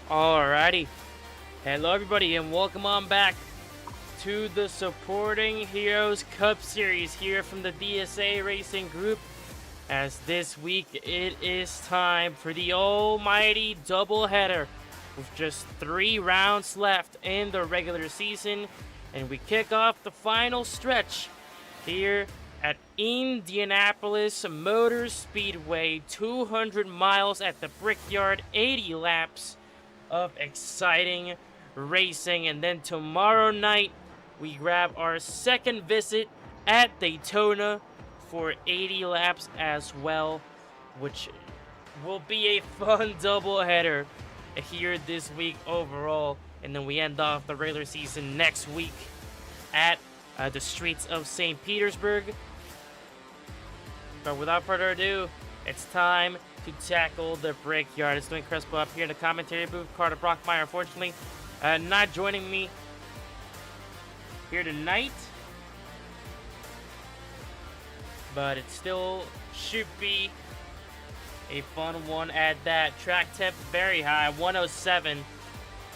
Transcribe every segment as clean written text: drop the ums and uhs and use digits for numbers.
Alrighty. Hello everybody and welcome on back to the Supporting Heroes Cup Series here from the DSA Racing Group. As this week it is time for the almighty doubleheader with just 3 rounds left in the regular season, and we kick off the final stretch here at Indianapolis Motor Speedway. 200 miles at the Brickyard, 80 laps of exciting racing. And then tomorrow night we grab our second visit at Daytona for 80 laps as well, which will be a fun doubleheader here this week overall. And then we end off the regular season next week at the streets of St. Petersburg. But without further ado, it's time to tackle the Brickyard. It's doing Crespo up here in the commentary booth. Carter Brockmeyer, unfortunately, not joining me here tonight. But it still should be a fun one at that. Track temp very high, 107.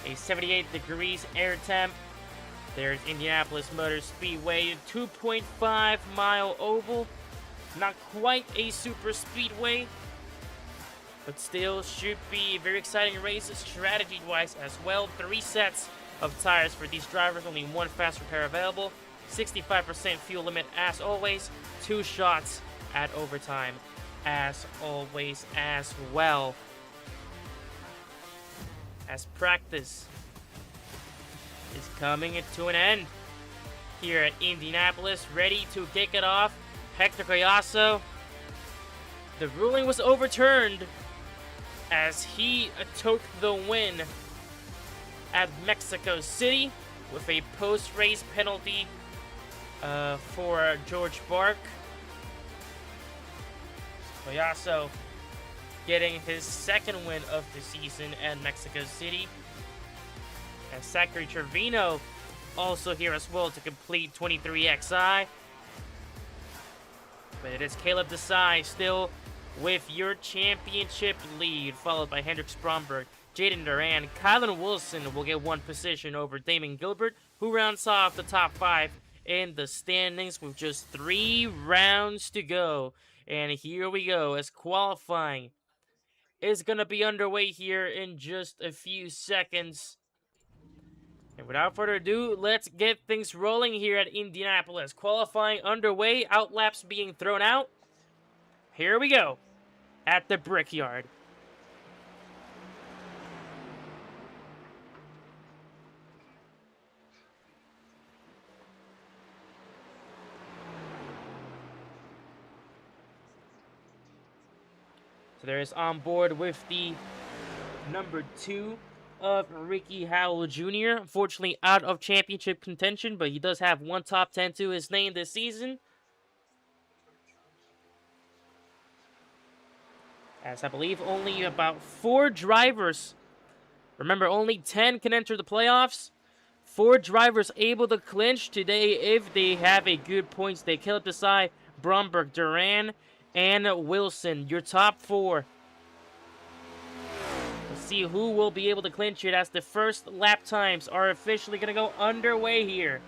A 78 degrees air temp. There's Indianapolis Motor Speedway, 2.5 mile oval. Not quite a super speedway, but still should be a very exciting race strategy-wise as well. 3 sets of tires for these drivers, only 1 fast repair available. 65% fuel limit as always. 2 shots at overtime as always as well. As practice is coming to an end here at Indianapolis, ready to kick it off. Hector Collazo, the ruling was overturned as he took the win at Mexico City with a post-race penalty for George Bark. Collazo getting his second win of the season at Mexico City. And Zachary Trevino also here as well to complete 23XI. But it is Caleb Desai still with your championship lead, followed by Hendrix Bromberg, Jaden Duran. Kylan Wilson will get 1 position over Damon Gilbert, who rounds off the top 5 in the standings with just 3 rounds to go. And here we go, as qualifying is going to be underway here in just a few seconds. And without further ado, let's get things rolling here at Indianapolis. Qualifying underway, outlaps being thrown out. Here we go at the Brickyard. So there is on board with the number 2 of Ricky Howell Jr. Unfortunately out of championship contention, but he does have 1 top 10 to his name this season. As I believe only about 4 drivers, remember only 10 can enter the playoffs. 4 drivers able to clinch today if they have a good points. They Caleb Desai, Bromberg, Duran, and Wilson. Your top 4. Let's see who will be able to clinch it as the first lap times are officially going to go underway here.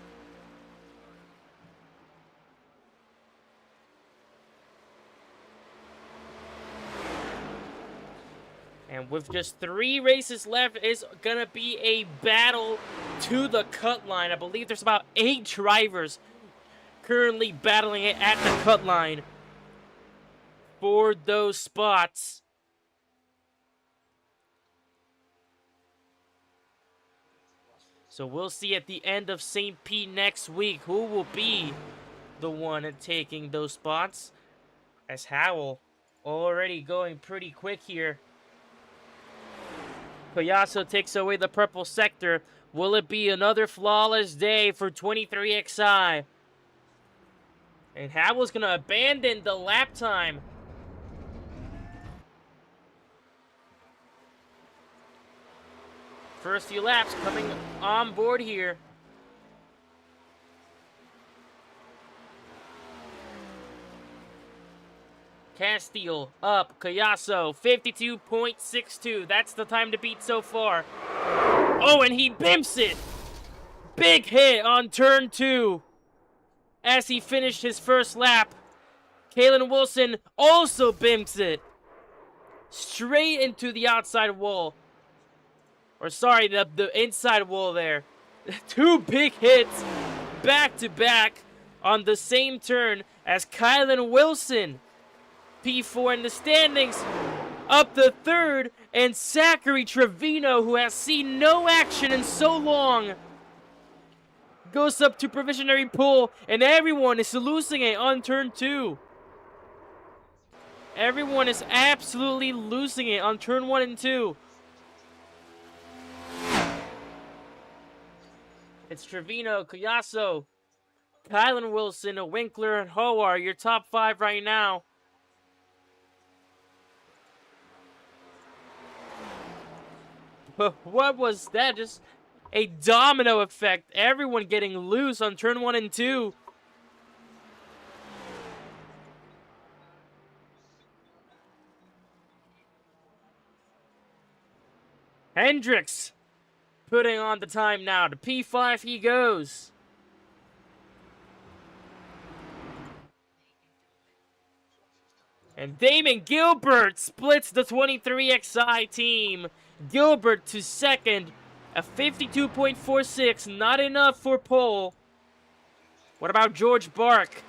And with just 3 races left, it's going to be a battle to the cut line. I believe there's about 8 drivers currently battling it at the cut line for those spots. So we'll see at the end of St. Pete next week who will be the one taking those spots. As Howell already going pretty quick here. Collazo takes away the purple sector. Will it be another flawless day for 23XI? And Howell's going to abandon the lap time. First few laps coming on board here. Castile up. Collazo, 52.62. That's the time to beat so far. Oh, and he bimps it. Big hit on turn 2 as he finished his first lap. Kalen Wilson also bimps it straight into the outside wall. Or sorry, the inside wall there. 2 big hits back to back on the same turn as Kylan Wilson, P4 in the standings, up the 3rd, and Zachary Trevino, who has seen no action in so long, goes up to provisionary pole, and everyone is losing it on turn 2. Everyone is absolutely losing it on turn 1 and 2. It's Trevino, Collazo, Kylan Wilson, Winkler, and Howard, your top 5 right now. But what was that? Just a domino effect. Everyone getting loose on turn 1 and 2. Hendricks putting on the time now. To P5 he goes. And Damon Gilbert splits the 23XI team. Gilbert to 2nd, a 52.46, not enough for pole. What about George Bark?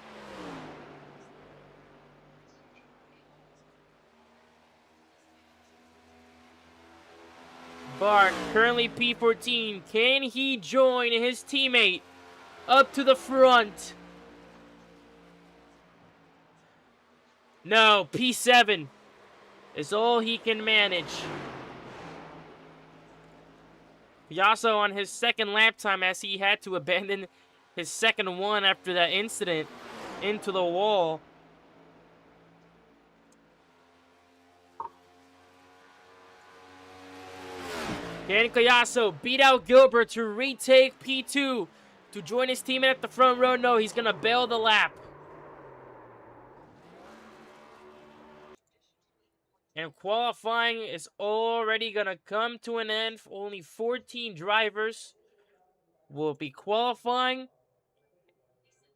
Bark, currently P14. Can he join his teammate up to the front? No, P7 is all he can manage. Piasso on his 2nd lap time as he had to abandon his 2nd one after that incident into the wall. Can Collazo beat out Gilbert to retake P2 to join his teammate at the front row? No, he's going to bail the lap. And qualifying is already going to come to an end. Only 14 drivers will be qualifying.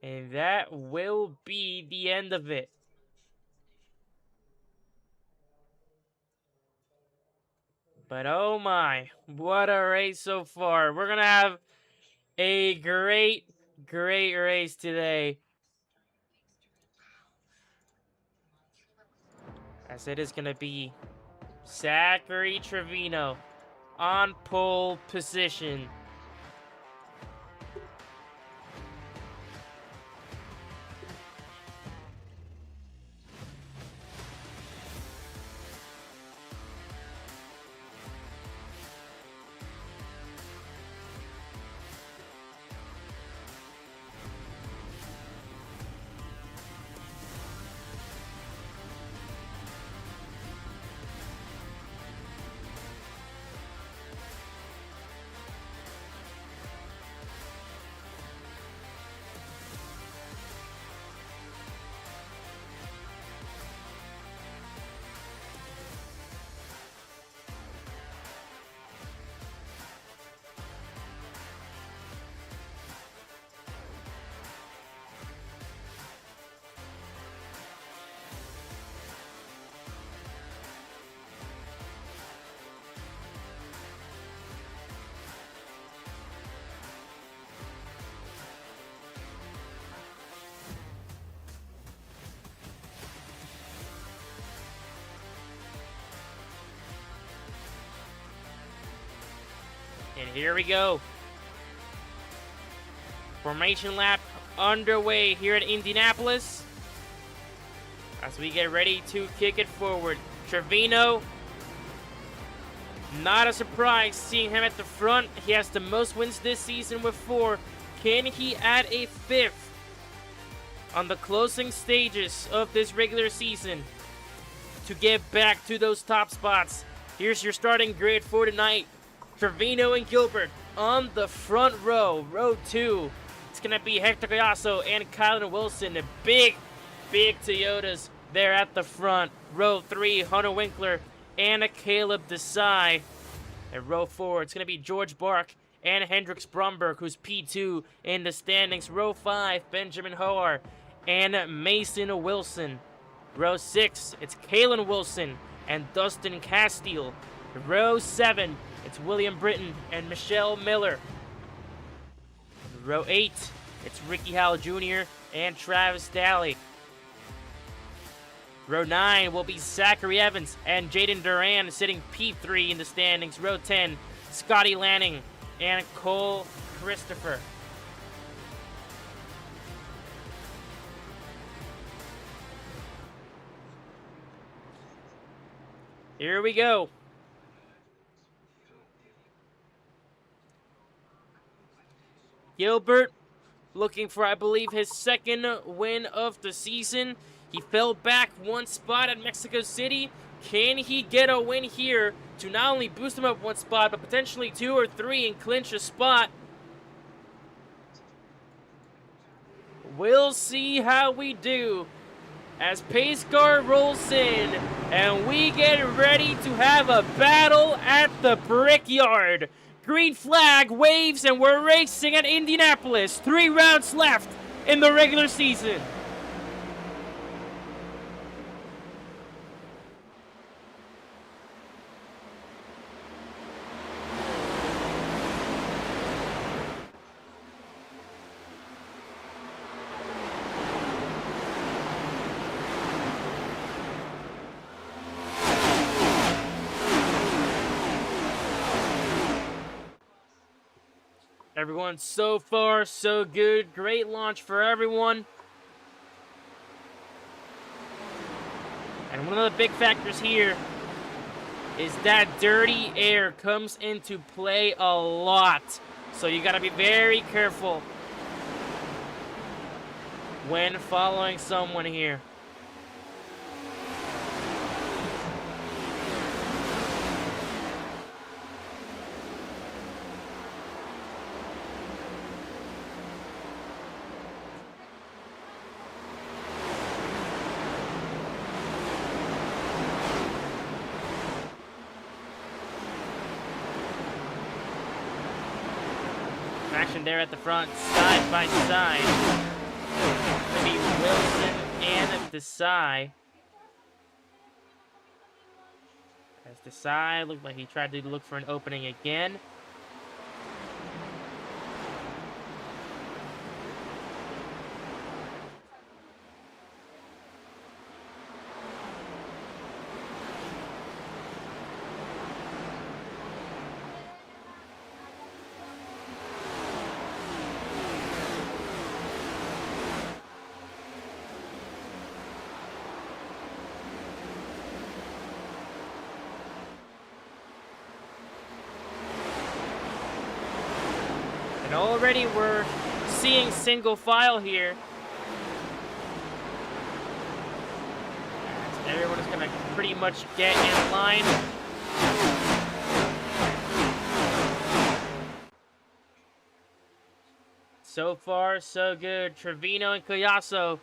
And that will be the end of it. But oh my, what a race so far. We're going to have a great race today. As it is going to be Zachary Trevino on pole position. And here we go. Formation lap underway here at Indianapolis as we get ready to kick it forward. Trevino, not a surprise seeing him at the front. He has the most wins this season with 4. Can he add a 5th on the closing stages of this regular season to get back to those top spots? Here's your starting grid for tonight. Trevino and Gilbert on the front row. Row 2. It's going to be Hector Collazo and Kylan Wilson. Big Toyotas there at the front. Row 3, Hunter Winkler and Caleb Desai. And row 4, it's going to be George Bark and Hendrix Bromberg, who's P2 in the standings. Row 5, Benjamin Hoar and Mason Wilson. Row 6, it's Kalen Wilson and Dustin Castile. Row 7, it's William Britton and Michelle Miller. Row 8, it's Ricky Howell Jr. and Travis Daly. Row 9 will be Zachary Evans and Jaden Duran sitting P3 in the standings. Row 10, Scotty Lanning and Cole Christopher. Here we go. Gilbert looking for, I believe, his second win of the season. He fell back one spot at Mexico City. Can he get a win here to not only boost him up one spot, but potentially 2 or 3 and clinch a spot? We'll see how we do as pace car rolls in and we get ready to have a battle at the Brickyard. Green flag waves and we're racing at Indianapolis. 3 rounds left in the regular season. Everyone, so far, so good. Great launch for everyone. And one of the big factors here is that dirty air comes into play a lot. So you gotta be very careful when following someone here. Action there at the front, side by side. Maybe Wilson and Desai. As Desai looked like he tried to look for an opening again. And already we're seeing single file here. So everyone is going to pretty much get in line. So far, so good. Trevino and Collazo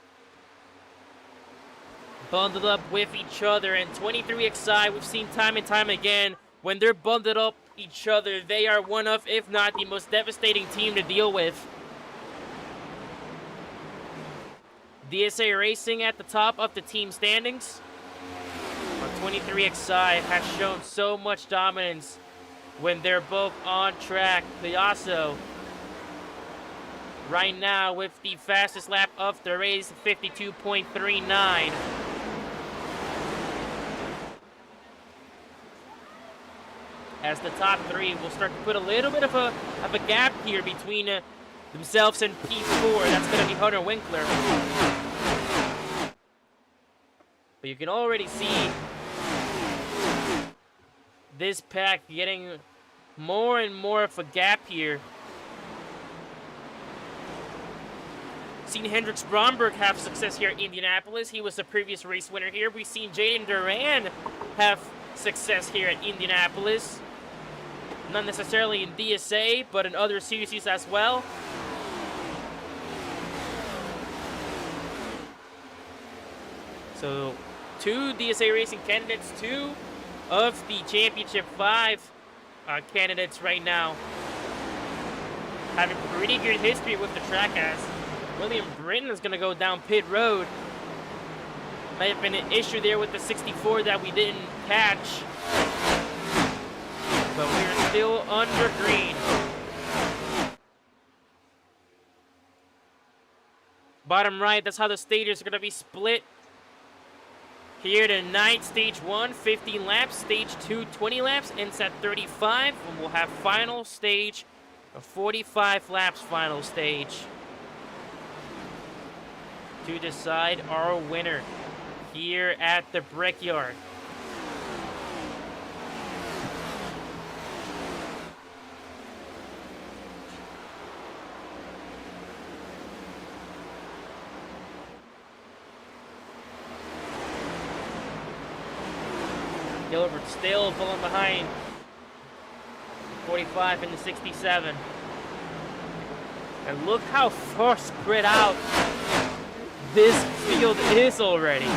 bundled up with each other. And 23XI, we've seen time and time again, when they're bundled up each other, they are one of, if not the most devastating team to deal with. DSA Racing at the top of the team standings. 23XI has shown so much dominance when they're both on track. Collazo right now with the fastest lap of the race, 52.39. As the top 3 will start to put a little bit of a gap here between themselves and P4. That's going to be Hunter Winkler. But you can already see this pack getting more and more of a gap here. Seen Hendrix Bromberg have success here at Indianapolis. He was the previous race winner here. We've seen Jaden Duran have success here at Indianapolis. Not necessarily in DSA, but in other series as well. So 2 DSA Racing candidates, 2 of the Championship 5 candidates right now have a pretty good history with the track, as William Britton is going to go down pit road. Might have been an issue there with the 64 that we didn't catch, but we're still under green. Bottom right, that's how the stages are going to be split here tonight. Stage 1, 15 laps. Stage 2, 20 laps. Ends at 35. And we'll have final stage, a 45 laps final stage, to decide our winner here at the Brickyard. Gilbert still pulling behind 45 into 67. And look how far spread out this field is already.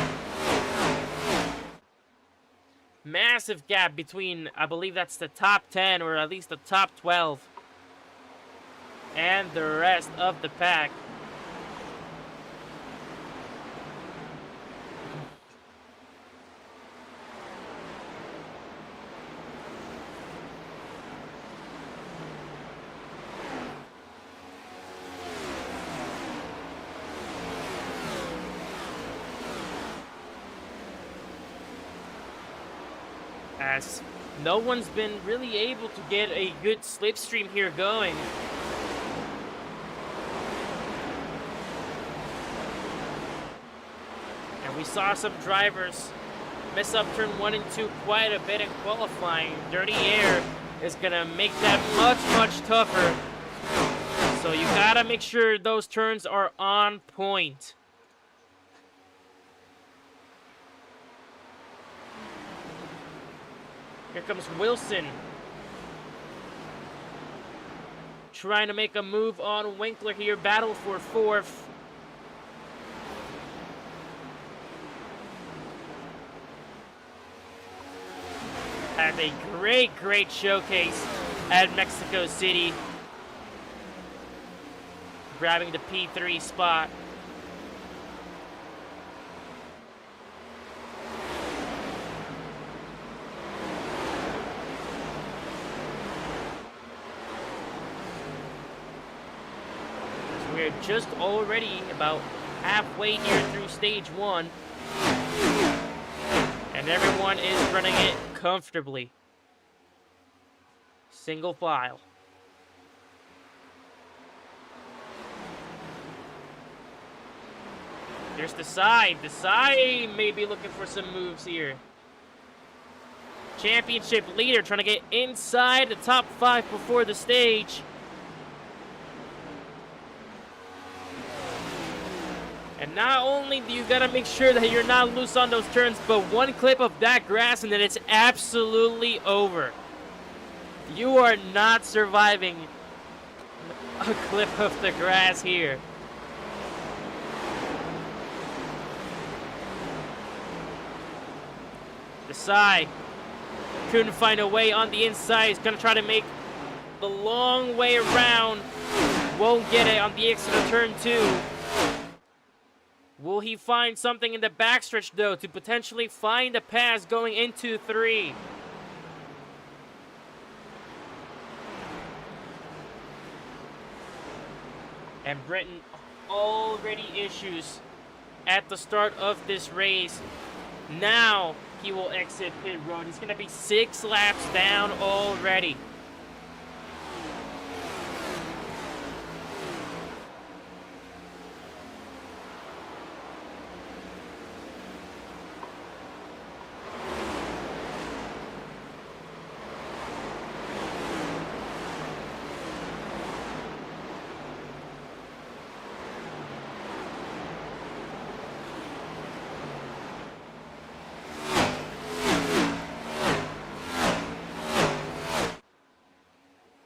Massive gap between, I believe that's the top 10, or at least the top 12, and the rest of the pack. As no one's been really able to get a good slipstream here going. And we saw some drivers mess up turn 1 and 2 quite a bit in qualifying. Dirty air is gonna make that much tougher. So you gotta make sure those turns are on point. Here comes Wilson, trying to make a move on Winkler here. Battle for 4th. Had a great showcase at Mexico City, grabbing the P3 spot. We're just already about halfway here through stage 1, and everyone is running it comfortably. Single file. There's the side. The side may be looking for some moves here. Championship leader trying to get inside the top 5 before the stage. And not only do you gotta make sure that you're not loose on those turns, but one clip of that grass and then it's absolutely over. You are not surviving a clip of the grass here. The side couldn't find a way on the inside. He's gonna try to make the long way around. Won't get it on the exit of turn 2. Will he find something in the backstretch, though, to potentially find a pass going into 3? And Britton already issues at the start of this race. Now he will exit pit road. He's going to be 6 laps down already.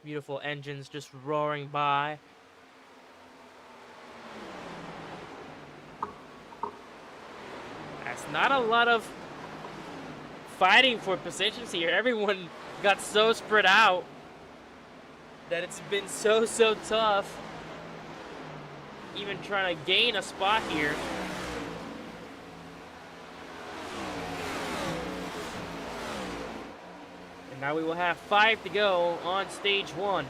Beautiful engines just roaring by. As not a lot of fighting for positions here. Everyone got so spread out that it's been so tough even trying to gain a spot here. And now we will have 5 to go on stage 1.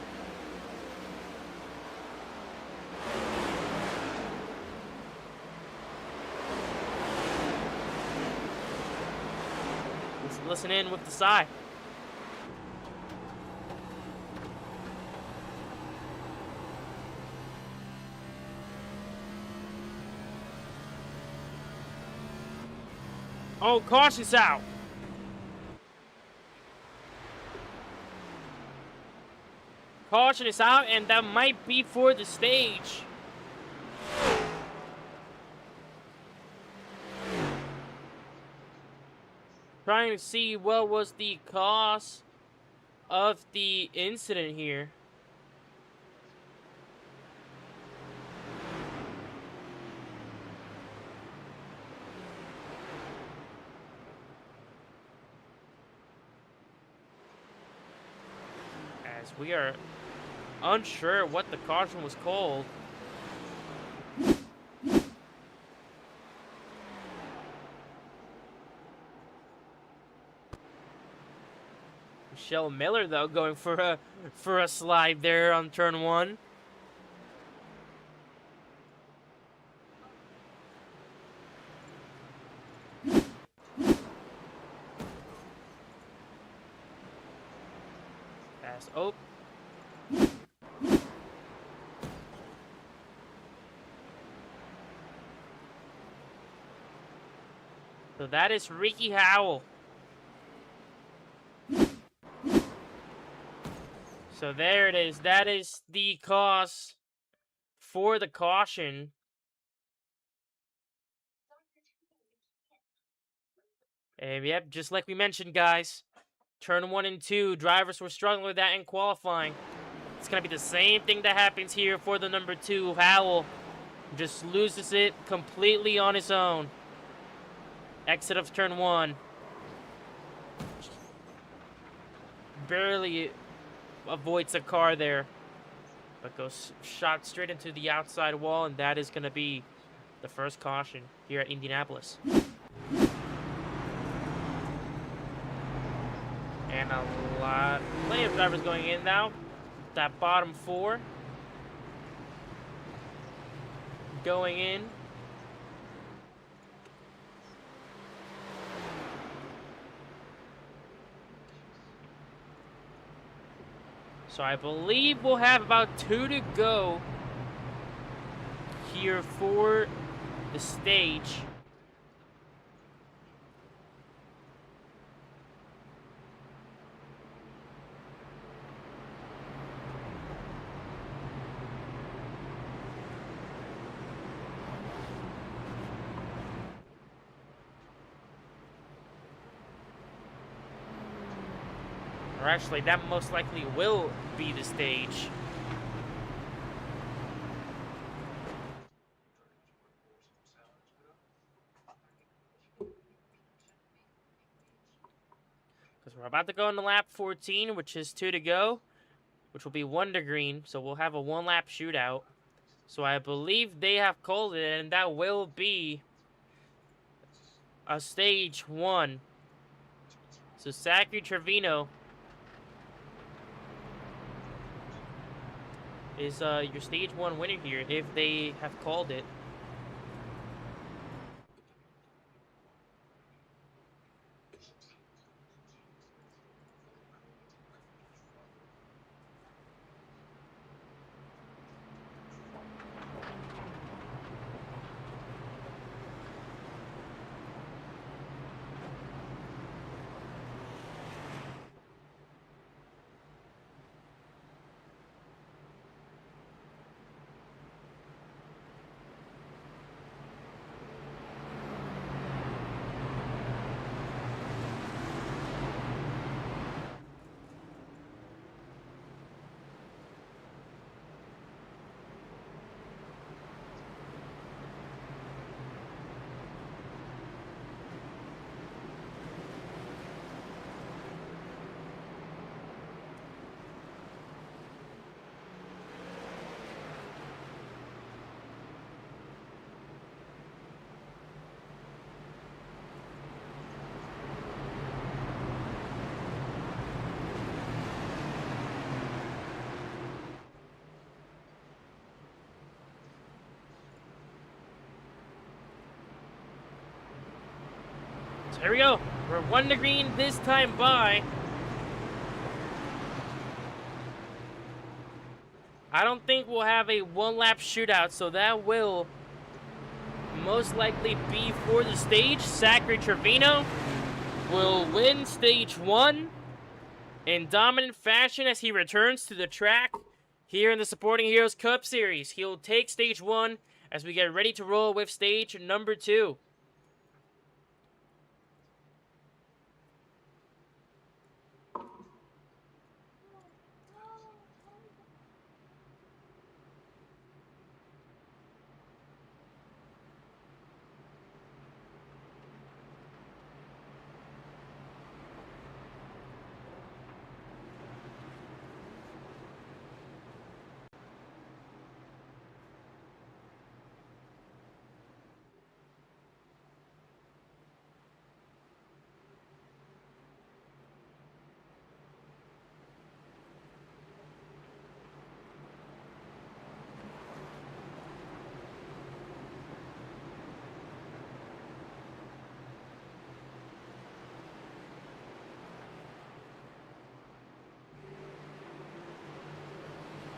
Let's listen in with the side. Oh, caution's out. Caution is out, and that might be for the stage. Trying to see what was the cause of the incident here. As we are unsure what the caution was called. Michelle Miller, though, going for a slide there on turn 1. Pass. Oh. So that is Ricky Howell. So there it is. That is the cause for the caution. And yep, just like we mentioned, guys, turn 1 and 2, drivers were struggling with that in qualifying. It's going to be the same thing that happens here for the number 2. Howell just loses it completely on his own. Exit of turn 1. Barely avoids a car there, but goes shot straight into the outside wall, and that is going to be the first caution here at Indianapolis. And plenty of drivers going in now. That bottom 4 going in. So I believe we'll have about 2 to go here for the stage. Or actually, that most likely will be the stage. Because we're about to go into lap 14, which is 2 to go, which will be 1 to green. So we'll have a 1-lap shootout. So I believe they have called it, and that will be a stage 1. So Zachary Trevino is your stage 1 winner here, if they have called it. There we go. We're 1 to green this time by. I don't think we'll have a 1-lap shootout, so that will most likely be for the stage. Zachary Trevino will win stage 1 in dominant fashion as he returns to the track here in the Supporting Heroes Cup Series. He'll take stage 1 as we get ready to roll with stage number 2.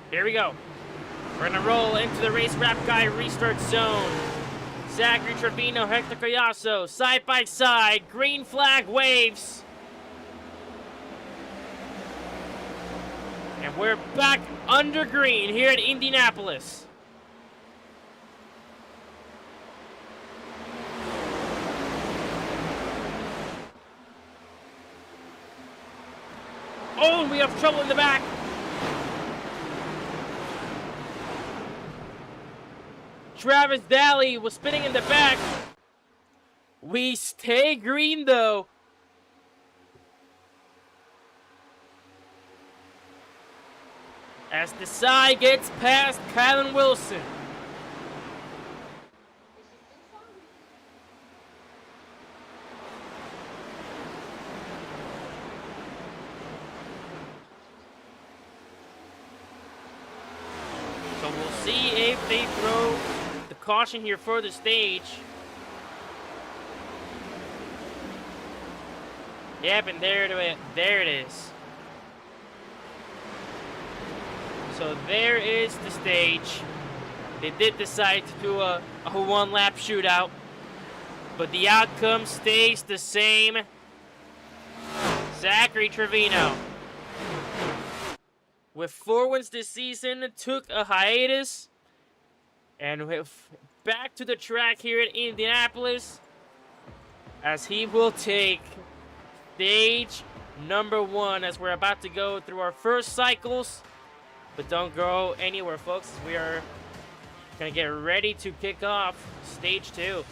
Here we go. We're gonna roll into the race wrap guy restart zone. Zachary Trevino, Hector Collazo, side by side, green flag waves. And we're back under green here at Indianapolis. Oh, we have trouble in the back. Travis Daly was spinning in the back. We stay green though. As Desai gets past Kylan Wilson. So we'll see if they throw the caution here for the stage. Yep, and there it is. So there is the stage. They did decide to do a 1-lap shootout, but the outcome stays the same. Zachary Trevino, with 4 wins this season, took a hiatus, and with back to the track here at Indianapolis, as he will take stage number 1 as we're about to go through our first cycles. But don't go anywhere, folks. We are going to get ready to kick off stage 2.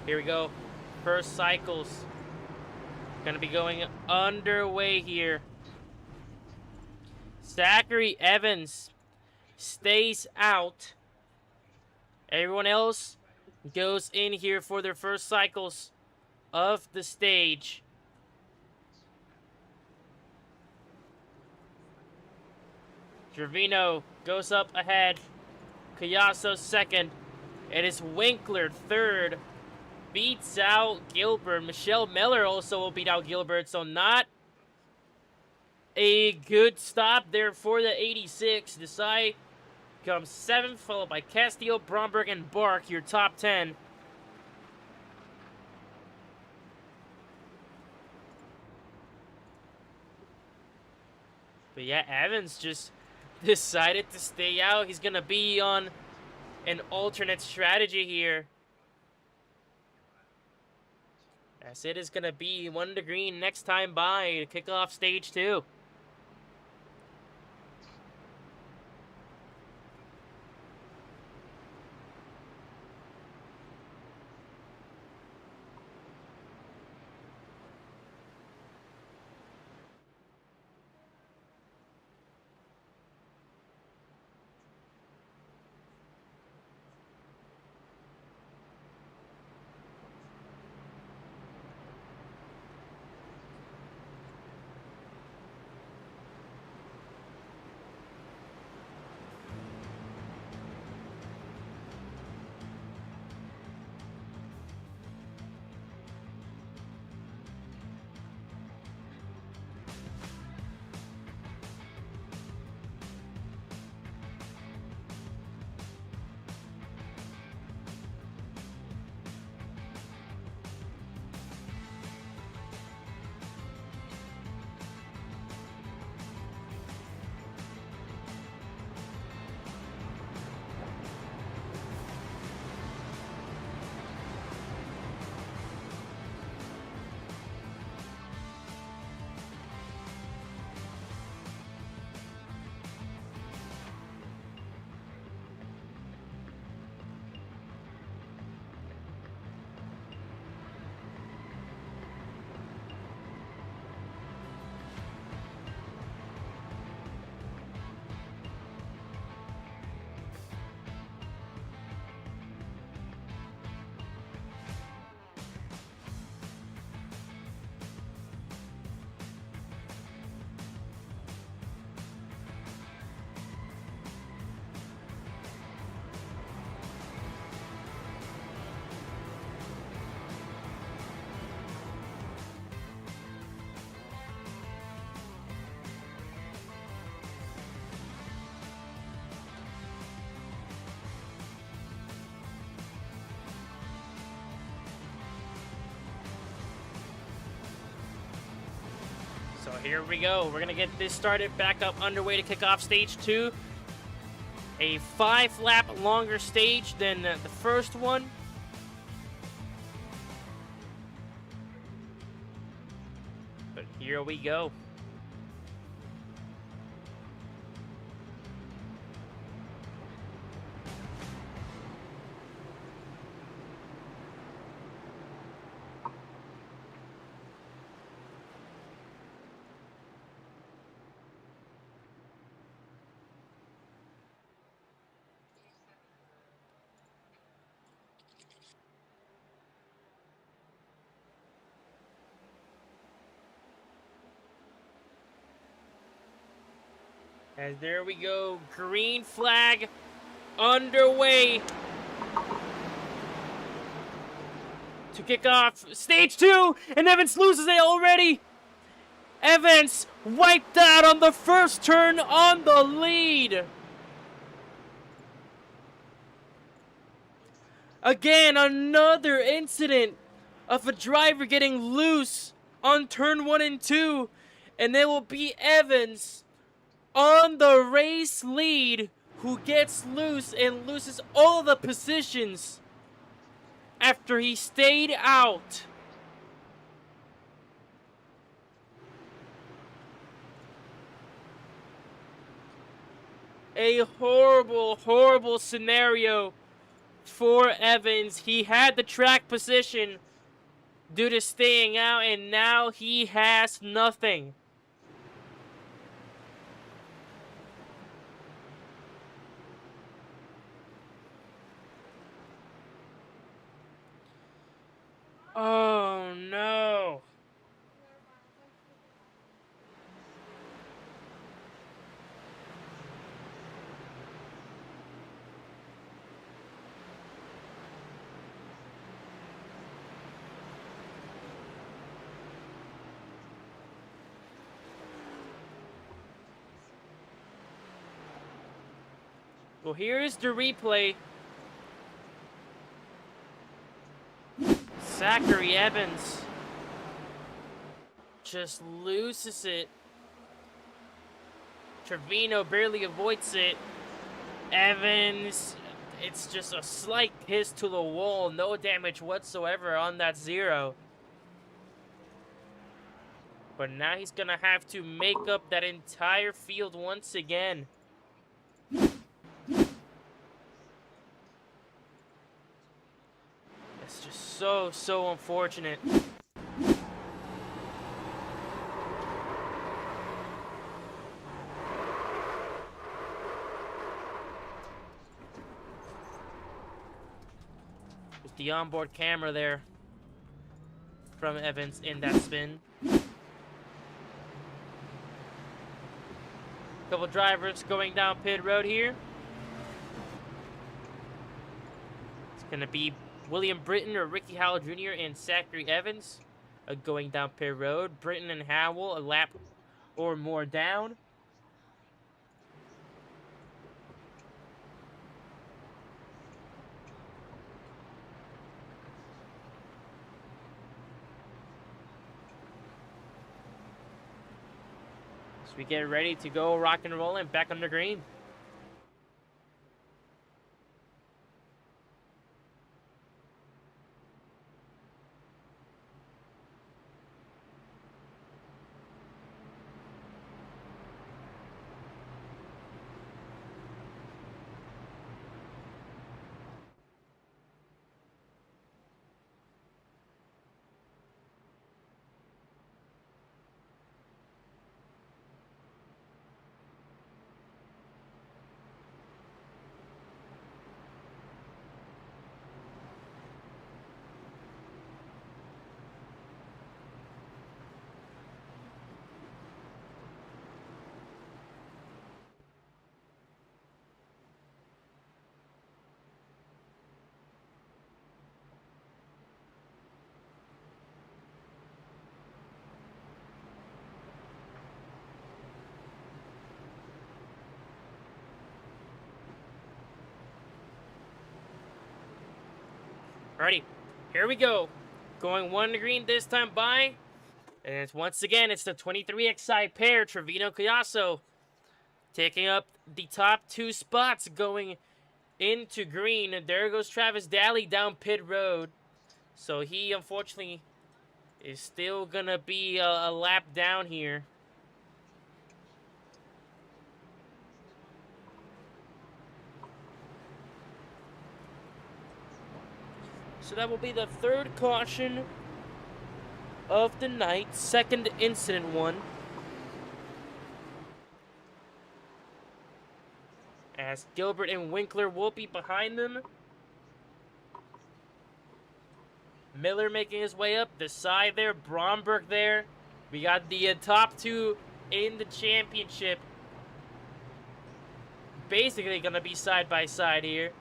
Here we go. First cycles. Gonna be going underway here. Zachary Evans stays out. Everyone else goes in here for their first cycles of the stage. Trevino goes up ahead. Cayasso second. It is Winkler third. Beats out Gilbert. Michelle Miller also will beat out Gilbert. So not a good stop there for the 86. Desai comes 7th, followed by Castillo, Bromberg, and Bark, your top 10. But yeah, Evans just decided to stay out. He's going to be on an alternate strategy here. As it is going to be 1 to green next time by to kick off stage 2. So here we go. We're going to get this started back up underway to kick off stage 2. A 5-lap longer stage than the first one. But here we go. And there we go. Green flag underway to kick off stage 2. And Evans loses it already. Evans wiped out on the first turn on the lead. Again, another incident of a driver getting loose on turn 1 and 2. And it will be Evans on the race lead who gets loose and loses all the positions after he stayed out. A horrible, horrible scenario for Evans. He had the track position due to staying out, and now he has nothing. Oh no. Well, here's the replay. Zachary Evans just loses it. Trevino barely avoids it. Evans, it's just a slight kiss to the wall. No damage whatsoever on that zero. But now he's gonna have to make up that entire field once again. It's just so unfortunate. With the onboard camera there from Evans in that spin. Couple drivers going down pit road here. It's gonna be William Britton or Ricky Howell Jr. and Zachary Evans going down pit road. Britton and Howell a lap or more down. So we get ready to go rock and roll and back under green. Alrighty, here we go. Going one to green this time by. And it's, once again, it's the 23XI pair, Trevino Collazo, taking up the top two spots going into green. And there goes Travis Daly down pit road. So he, unfortunately, is still going to be a lap down here. So that will be the third caution of the night, second incident one. As Gilbert and Winkler will be behind them. Miller making his way up the side there, Bromberg there. We got the top two in the championship. Basically gonna be side by side here.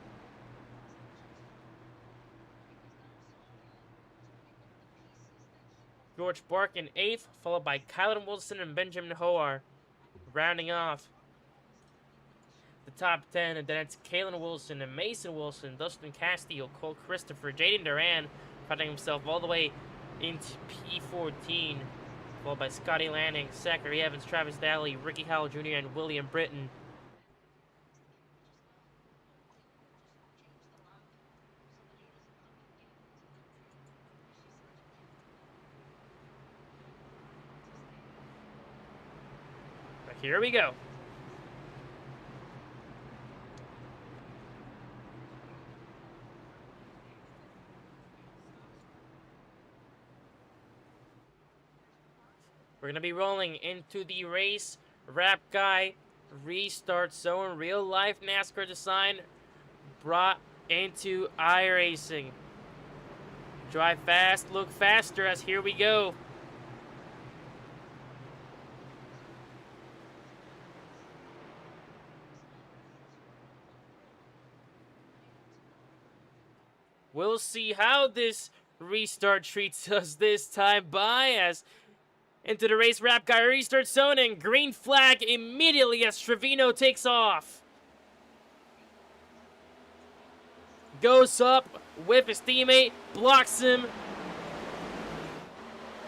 George Bark in 8th, followed by Kylan Wilson and Benjamin Hoar, rounding off the top 10. And then it's Kalen Wilson and Mason Wilson, Dustin Castillo, Cole Christopher, Jaden Duran, finding himself all the way into P14, followed by Scotty Lanning, Zachary Evans, Travis Daly, Ricky Howell Jr., and William Britton. Here we go. We're going to be rolling into the race. Rap Guy restart zone. Real life NASCAR design brought into iRacing. Drive fast, look faster as here we go. We'll see how this restart treats us this time by as into the race. Rap Guy restart zone and green flag immediately as Trevino takes off. Goes up with his teammate, blocks him,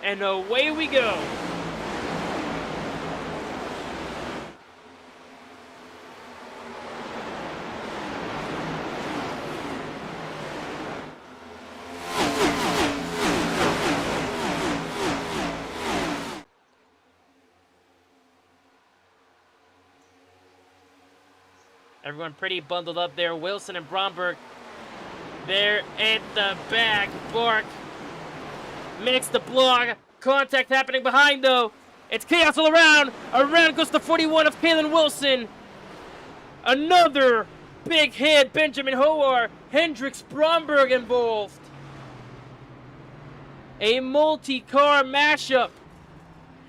and away we go. Everyone pretty bundled up there. Wilson and Bromberg there at the back. Bark makes the block. Contact happening behind, though. It's chaos all around. Around goes the 41 of Kalen Wilson. Another big hit. Benjamin Howard. Hendricks Bromberg involved. A multi-car mashup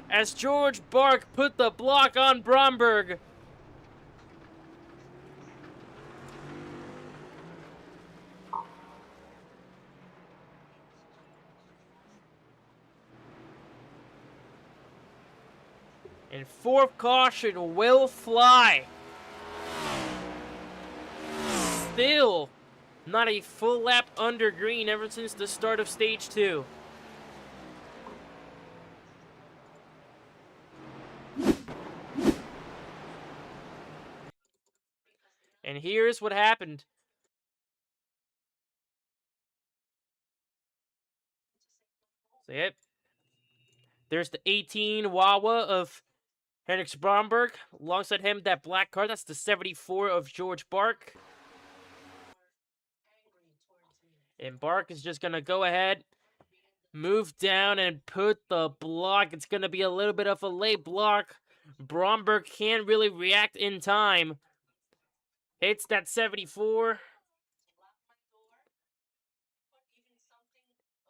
as George Bark put the block on Bromberg. And fourth caution will fly. Still not a full lap under green ever since the start of stage 2. And here's what happened. So, yep. There's the 18 Wawa of Hendricks Bromberg. Alongside him, that black car, that's the 74 of George Bark. And Bark is just going to go ahead, move down, and put the block. It's going to be a little bit of a late block. Bromberg can't really react in time. Hits that 74.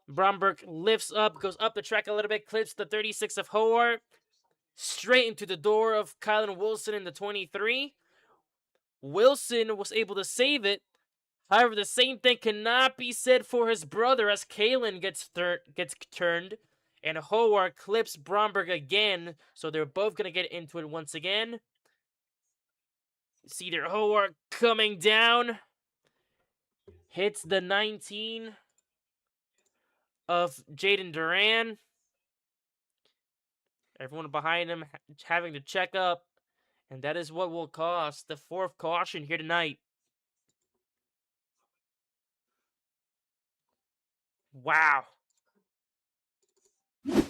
Bromberg lifts up, goes up the track a little bit, clips the 36 of Howard. Straight into the door of Kylan Wilson in the 23. Wilson was able to save it. However, the same thing cannot be said for his brother as Kalen gets turned. And Howard clips Bromberg again. So they're both going to get into it once again. See there, Howard coming down. Hits the 19 of Jaden Duran. Everyone behind him having to check up. And that is what will cost the fourth caution here tonight. Wow. It's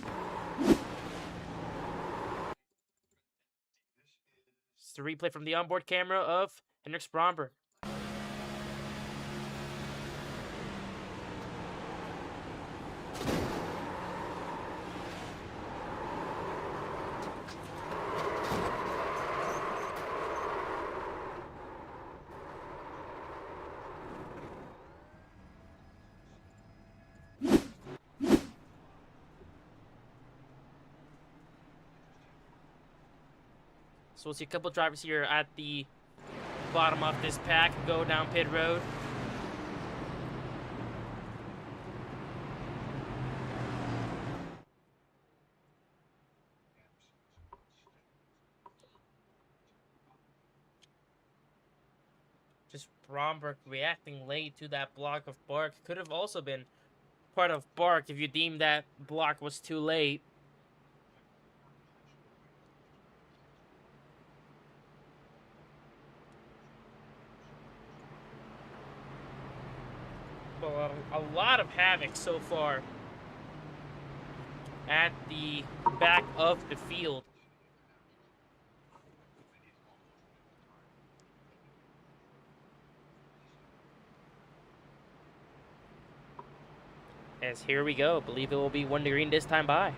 the replay from the onboard camera of Hendricks Bromberg. So we'll see a couple drivers here at the bottom of this pack go down pit road. Just Bromberg reacting late to that block of Bark. Could have also been part of Bark if you deemed that block was too late. A lot of havoc so far at the back of the field. As here we go. Believe it will be 1 to green this time by.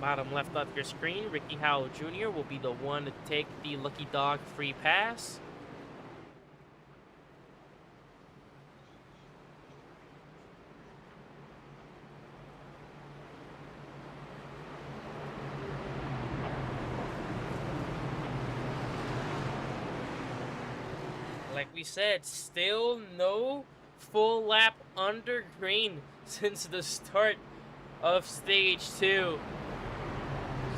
Bottom left of your screen, Ricky Howell Jr. will be the one to take the Lucky Dog free pass. Like we said, still no full lap under green since the start of stage 2.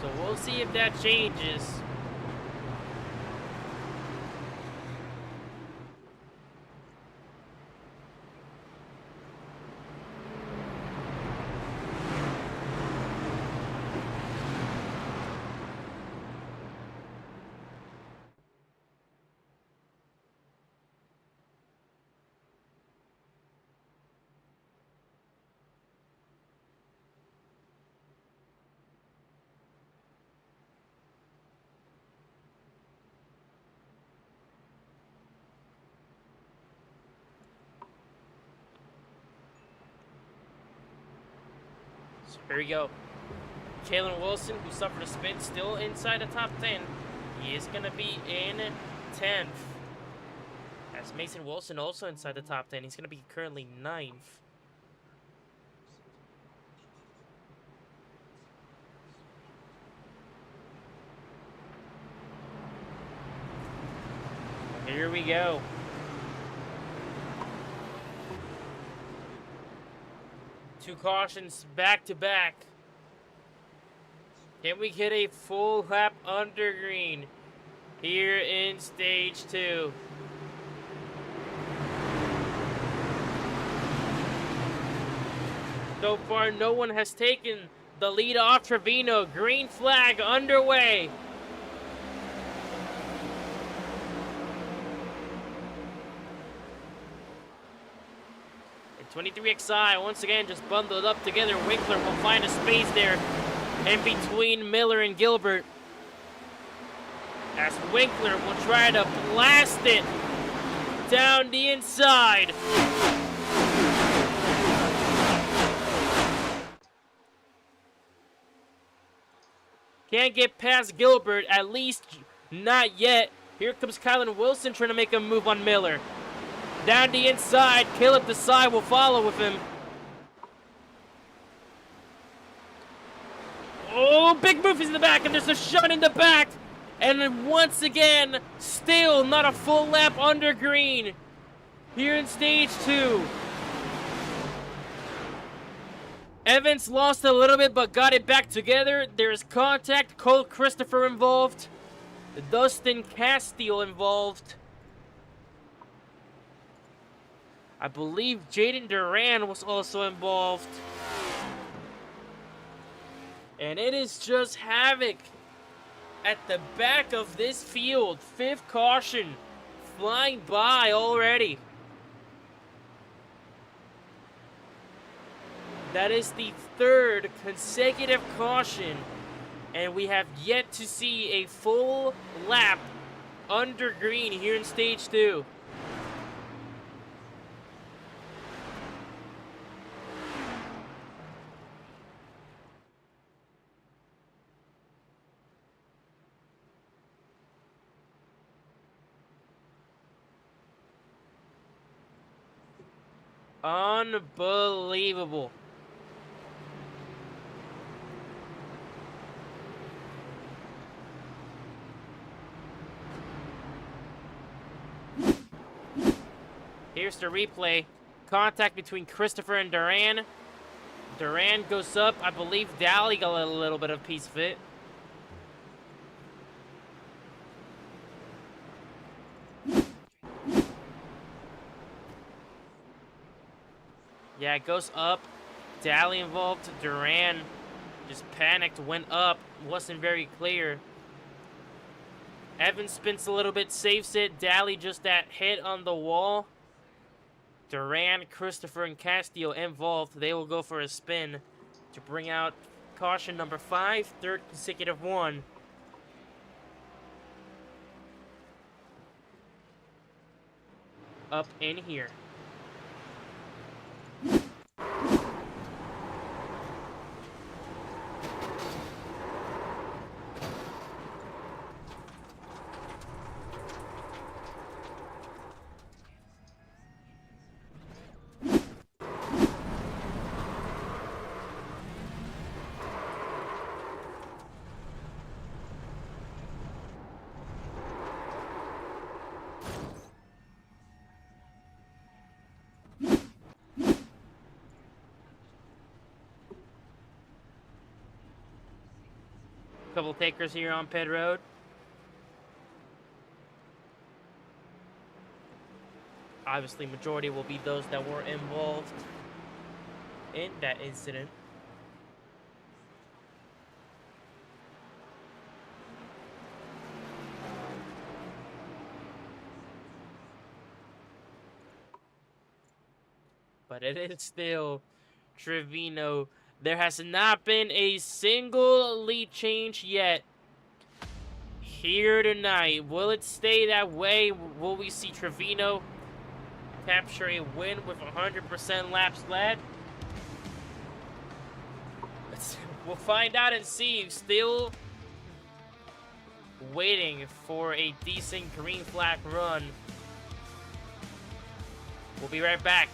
So we'll see if that changes. So here we go. Kalen Wilson, who suffered a spin, still inside the top 10. He is going to be in 10th. As Mason Wilson also inside the top 10. He's going to be currently 9th. Here we go. Two cautions back to back. Can we get a full lap under green here in stage 2? So far, no one has taken the lead off Trevino. Green flag underway. And 23XI once again just bundled up together. Winkler will find a space there in between Miller and Gilbert, as Winkler will try to blast it down the inside. Can't get past Gilbert, at least not yet. Here comes Kylan Wilson trying to make a move on Miller. Down the inside, Caleb Desai will follow with him. Oh, big move is in the back, and there's a shot in the back. And then once again, still not a full lap under green here in stage 2. Evans lost a little bit, but got it back together. There's contact. Cole Christopher involved. Dustin Castile involved. I believe Jaden Duran was also involved. And it is just havoc at the back of this field. 5th caution flying by already. That is the 3rd consecutive caution, and we have yet to see a full lap under green here in stage 2. Unbelievable. Here's the replay. Contact between Christopher and Duran. Duran goes up. I believe Daly got a little bit of a piece of it. Yeah, it goes up. Daly involved. Duran just panicked, went up. Wasn't very clear. Evans spins a little bit, saves it. Daly just that hit on the wall. Duran, Christopher, and Castillo involved. They will go for a spin to bring out caution number 5, 3rd consecutive one. Up in here. Couple takers here on pit road. Obviously, majority will be those that were involved in that incident. But it is still Trevino. There has not been a single lead change yet here tonight. Will it stay that way? Will we see Trevino capture a win with 100% laps led? We'll find out and see. Still waiting for a decent green flag run. We'll be right back.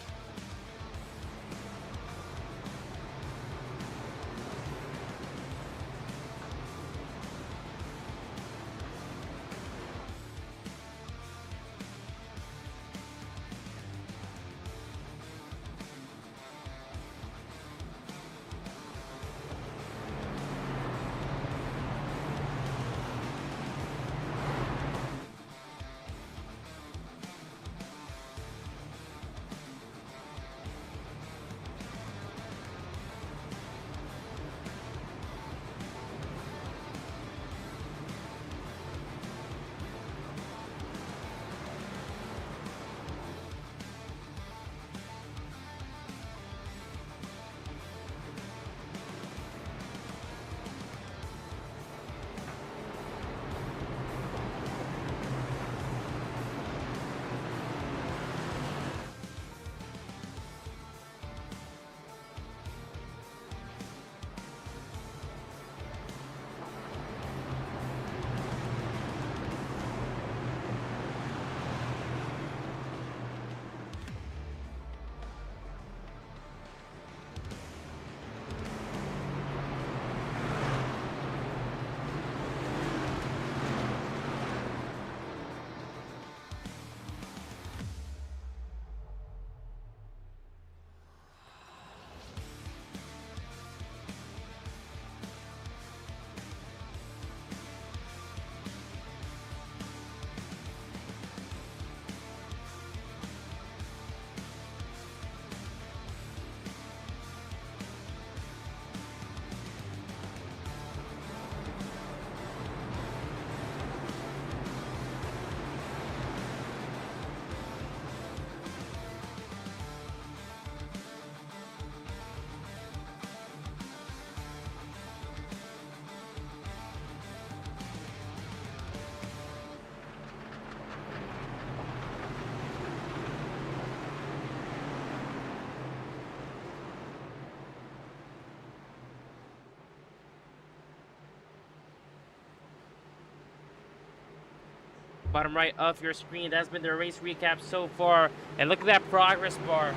Bottom right of your screen, that's been the race recap so far. And look at that progress bar.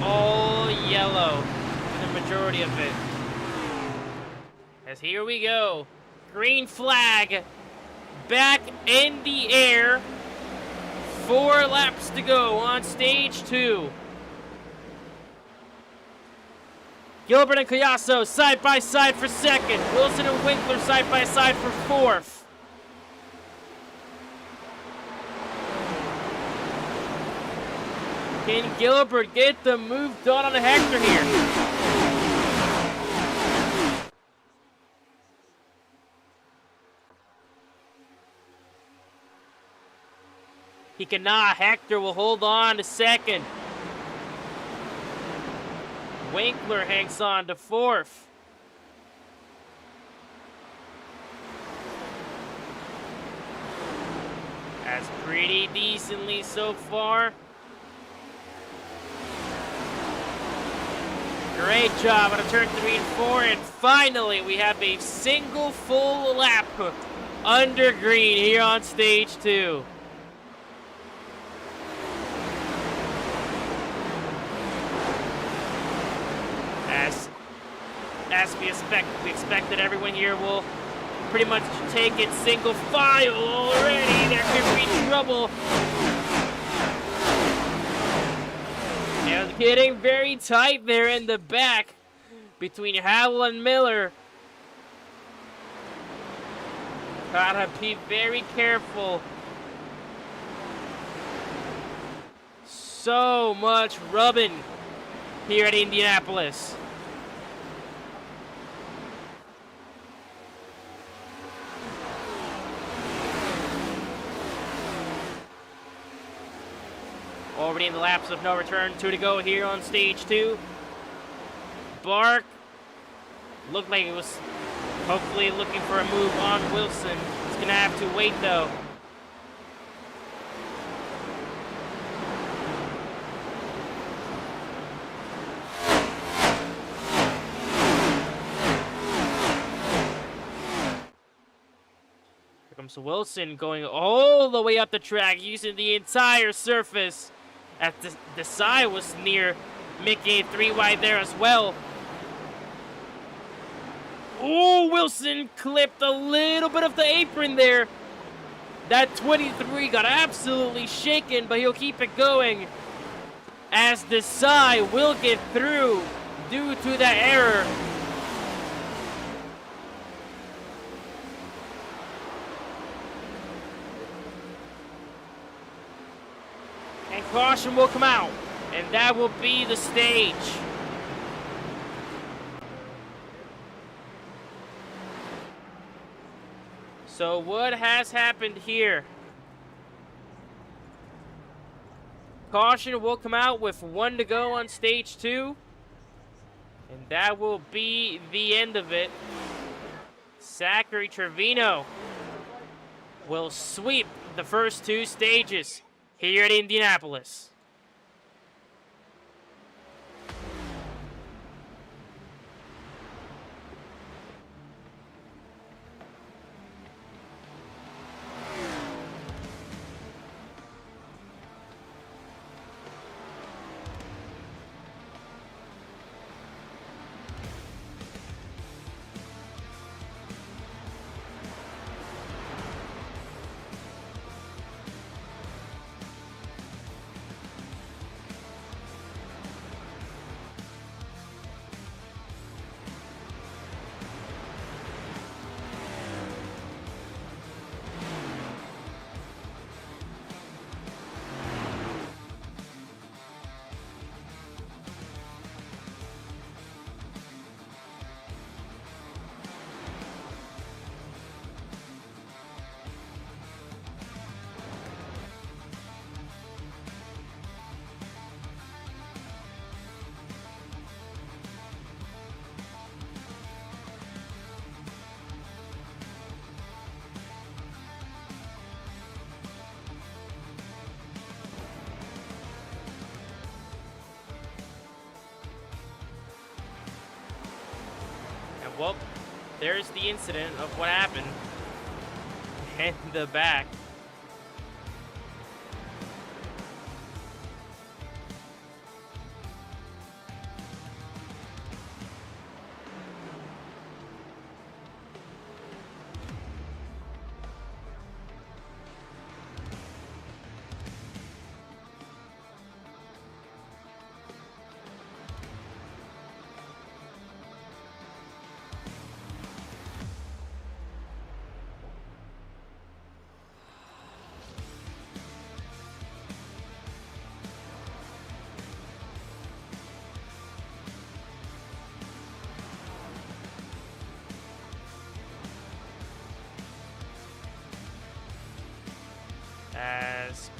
All yellow for the majority of it. As here we go. Green flag back in the air. 4 laps to go on stage 2. Gilbert and Collazo side by side for second. Wilson and Winkler side by side for 4th. Can Gilbert get the move done on Hector here? He cannot. Hector will hold on to second. Winkler hangs on to 4th. That's pretty decently so far. Great job on a turn 3 and 4, and finally we have a single full lap under green here on stage 2. As we expect that everyone here will pretty much take it single file already. There could be trouble. And getting very tight there in the back between Howell and Miller. Gotta be very careful. So much rubbing here at Indianapolis. Already in the laps of no return, 2 to go here on stage 2. Bark looked like it was hopefully looking for a move on Wilson. He's gonna have to wait though. Here comes Wilson going all the way up the track using the entire surface. As DSA was near making a 3 wide there as well. Oh, Wilson clipped a little bit of the apron there. That 23 got absolutely shaken, but he'll keep it going. As DSA will get through due to that error. And caution will come out, and that will be the stage. So what has happened here? Caution will come out with 1 to go on stage 2. And that will be the end of it. Zachary Trevino will sweep the first 2 stages here at Indianapolis. Well, there's the incident of what happened in the back.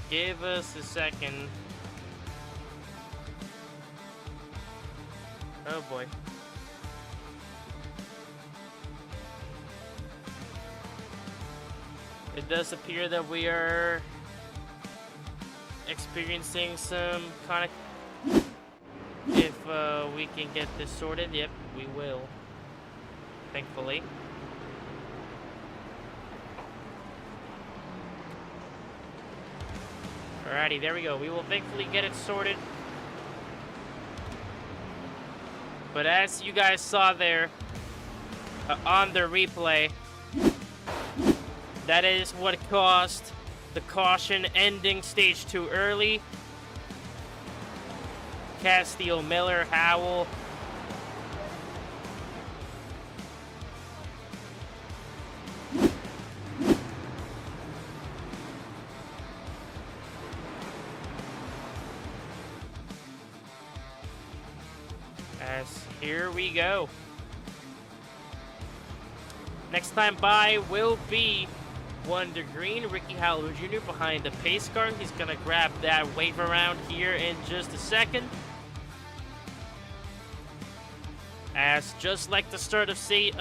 Give us a second. Oh boy. It does appear that we are experiencing some kind of... If we can get this sorted, yep, we will. Thankfully. Alrighty, there we go. We will thankfully get it sorted. But as you guys saw there on the replay, that is what caused the caution ending stage 2 early. Castile, Miller, Howell. As here we go. Next time by will be Wonder Green. Ricky Howell Jr. behind the pace car. He's going to grab that wave around here in just a second. As just like the start of stage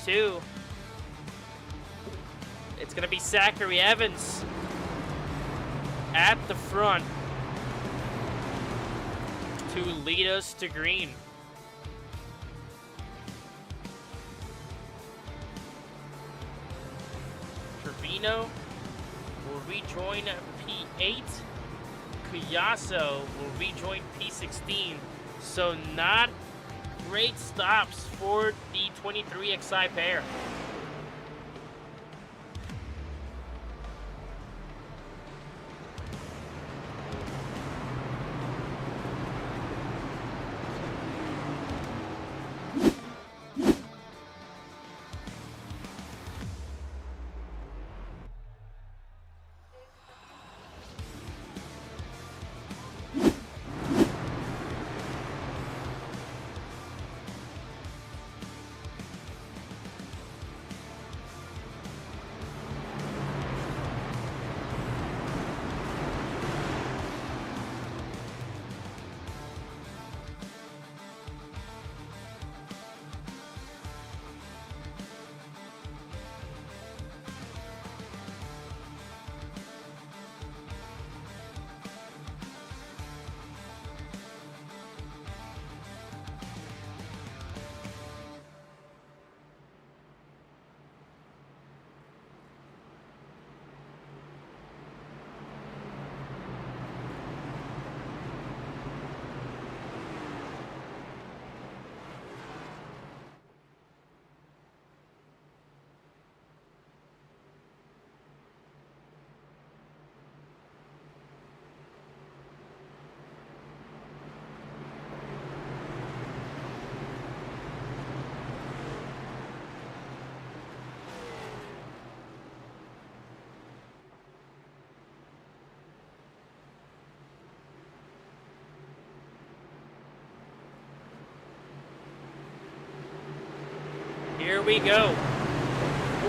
2, it's going to be Zachary Evans at the front to lead us to green. Trevino will rejoin P8. Cuyasso will rejoin P16. So not great stops for the 23XI pair. Here we go.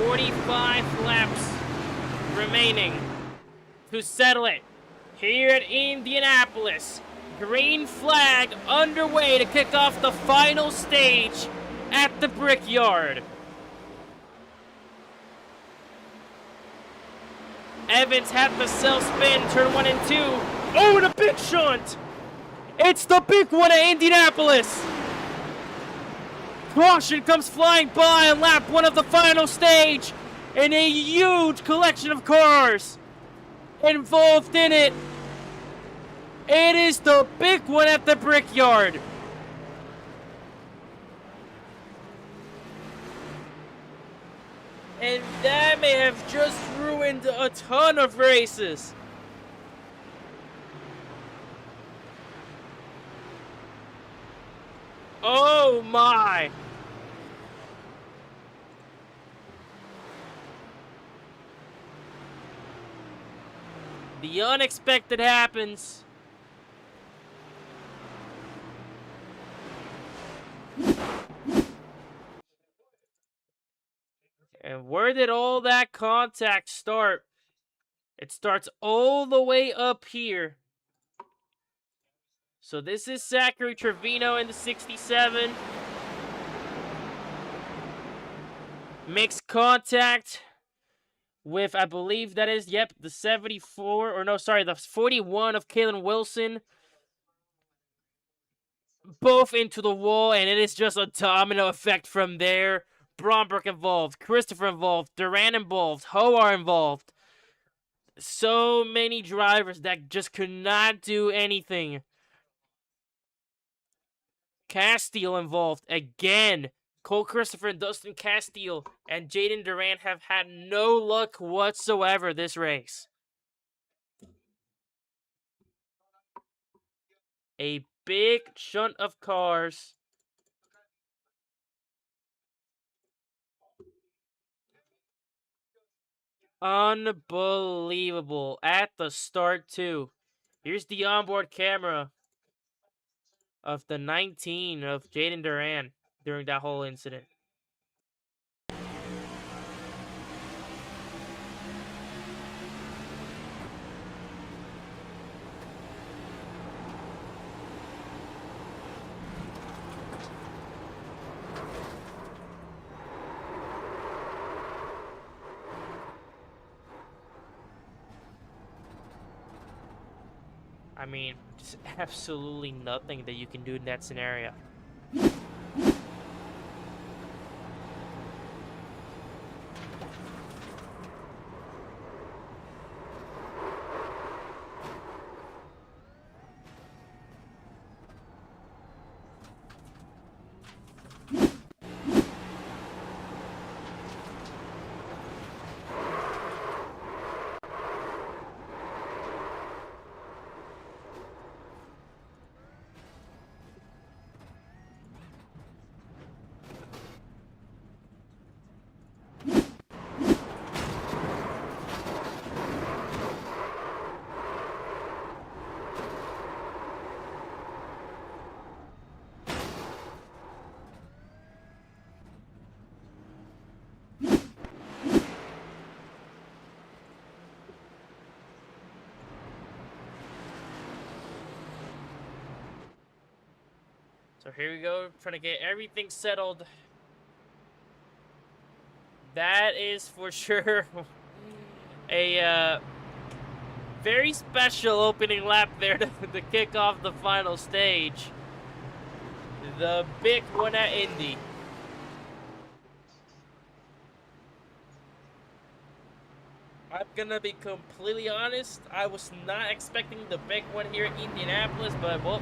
45 laps remaining to settle it here at Indianapolis. Green flag underway to kick off the final stage at the Brickyard. Evans had the self-spin, turn 1 and 2. Oh, and a big shunt! It's the big one at Indianapolis! Caution comes flying by on lap 1 of the final stage, and a huge collection of cars involved in it. It is the big one at the Brickyard. And that may have just ruined a ton of races. Oh my! The unexpected happens. And where did all that contact start? It starts all the way up here. So this is Zachary Trevino in the 67. Makes contact with, I believe that is, yep, the 74, or no, sorry, the 41 of Kalen Wilson. Both into the wall, and it is just a domino effect from there. Bromberg involved, Christopher involved, Duran involved, Hoar involved. So many drivers that just could not do anything. Castile involved again. Cole Christopher and Dustin Castile and Jaden Durant have had no luck whatsoever this race. A big shunt of cars. Unbelievable at the start too. Here's the onboard camera. of the 19 of Jaden Duran during that whole incident. I mean, just absolutely nothing that you can do in that scenario. So here we go, trying to get everything settled. That is for sure a very special opening lap there to kick off the final stage. The big one at Indy. I'm gonna be completely honest, I was not expecting the big one here in Indianapolis, but well,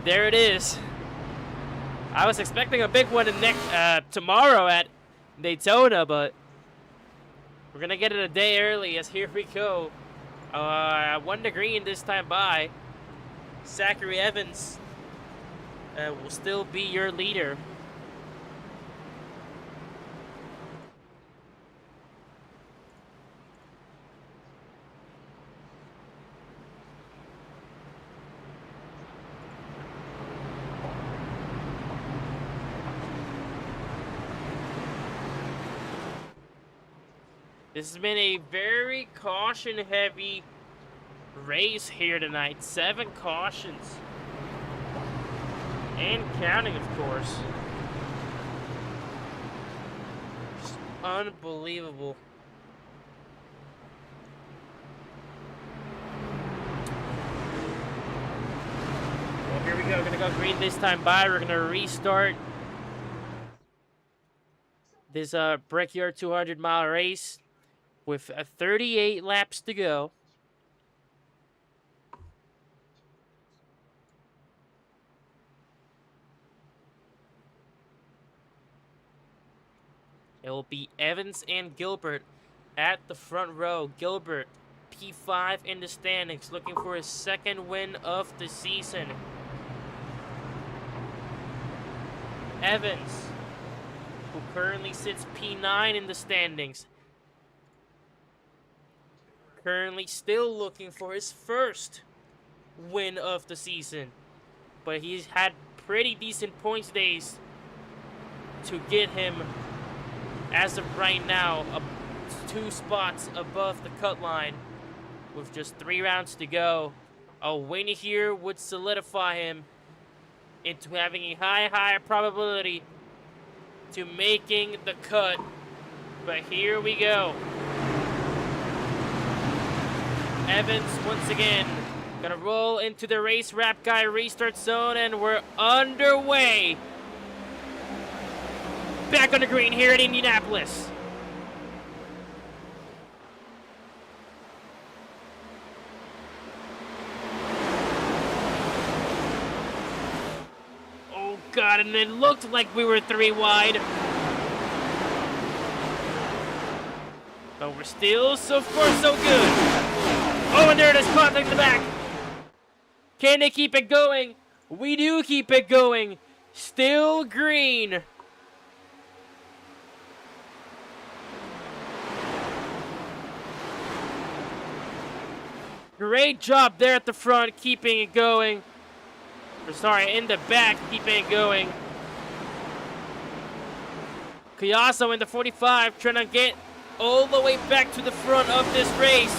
there it is. I was expecting a big one tomorrow at Daytona, but we're gonna get it a day early as here we go. 1 to green this time by. Zachary Evans will still be your leader. This has been a very caution-heavy race here tonight. 7 cautions. And counting, of course. Just unbelievable. Well, here we go. We're going to go green this time by. We're going to restart this Brickyard 200-mile race with 38 laps to go. It will be Evans and Gilbert at the front row. Gilbert, P5 in the standings, looking for his 2nd win of the season. Evans, who currently sits P9 in the standings, currently still looking for his 1st win of the season. But he's had pretty decent points days to get him, as of right now, 2 spots above the cut line with just 3 rounds to go. A win here would solidify him into having a high probability to making the cut. But here we go. Evans once again gonna roll into the race wrap guy restart zone, and we're underway. Back on the green here at Indianapolis. Oh God, and it looked like we were 3 wide. But we're still, so far, so good. Oh, and there it is, contact in the back. Can they keep it going? We do keep it going. Still green. Great job there at the front, keeping it going. Sorry, in the back, keeping it going. Cuyasso in the 45, trying to get all the way back to the front of this race.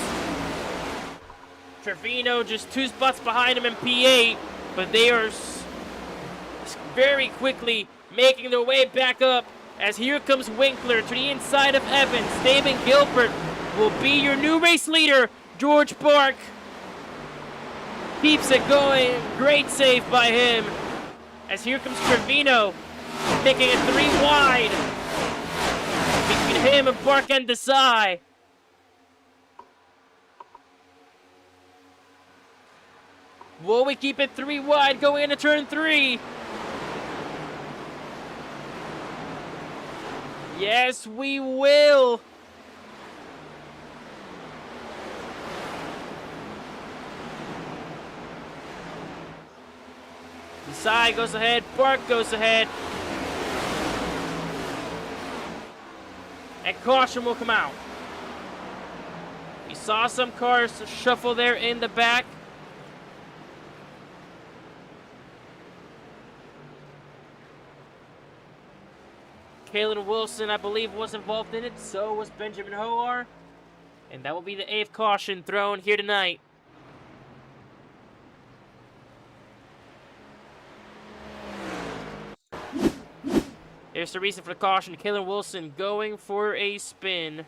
Trevino just 2 spots behind him in P8, but they are very quickly making their way back up as here comes Winkler to the inside of Evans. David Gilbert will be your new race leader. George Bark keeps it going. Great save by him. As here comes Trevino, making it 3 wide between him and Bark and DSA. Will we keep it 3 wide going into turn 3? Yes, we will. DSA goes ahead, Bark goes ahead. And caution will come out. We saw some cars shuffle there in the back. Kalen Wilson, I believe, was involved in it. So was Benjamin Hoar. And that will be the 8th caution thrown here tonight. Here's the reason for the caution. Kalen Wilson going for a spin.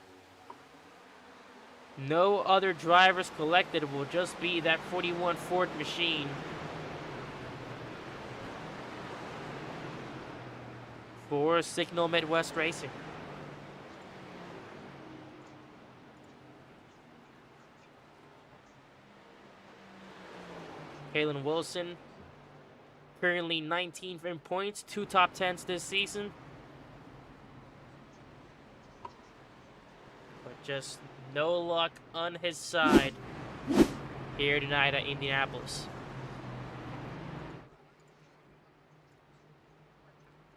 No other drivers collected. It will just be that 41 Ford machine. For Signal Midwest Racing. Kalen Wilson, currently 19th in points, 2 top 10s this season. But just no luck on his side here tonight at Indianapolis.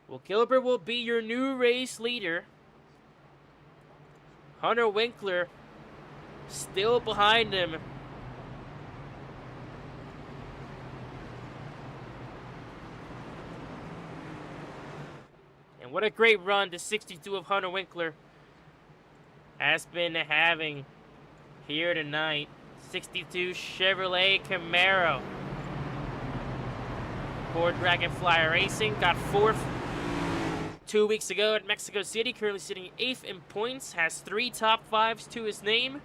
Well, Gilbert will be your new race leader. Hunter Winkler still behind him. And what a great run the 62 of Hunter Winkler has been having here tonight. 62 Chevrolet Camaro. Ford Dragonfly Racing got 4th 2 weeks ago at Mexico City, currently sitting 8th in points, has 3 top 5s to his name,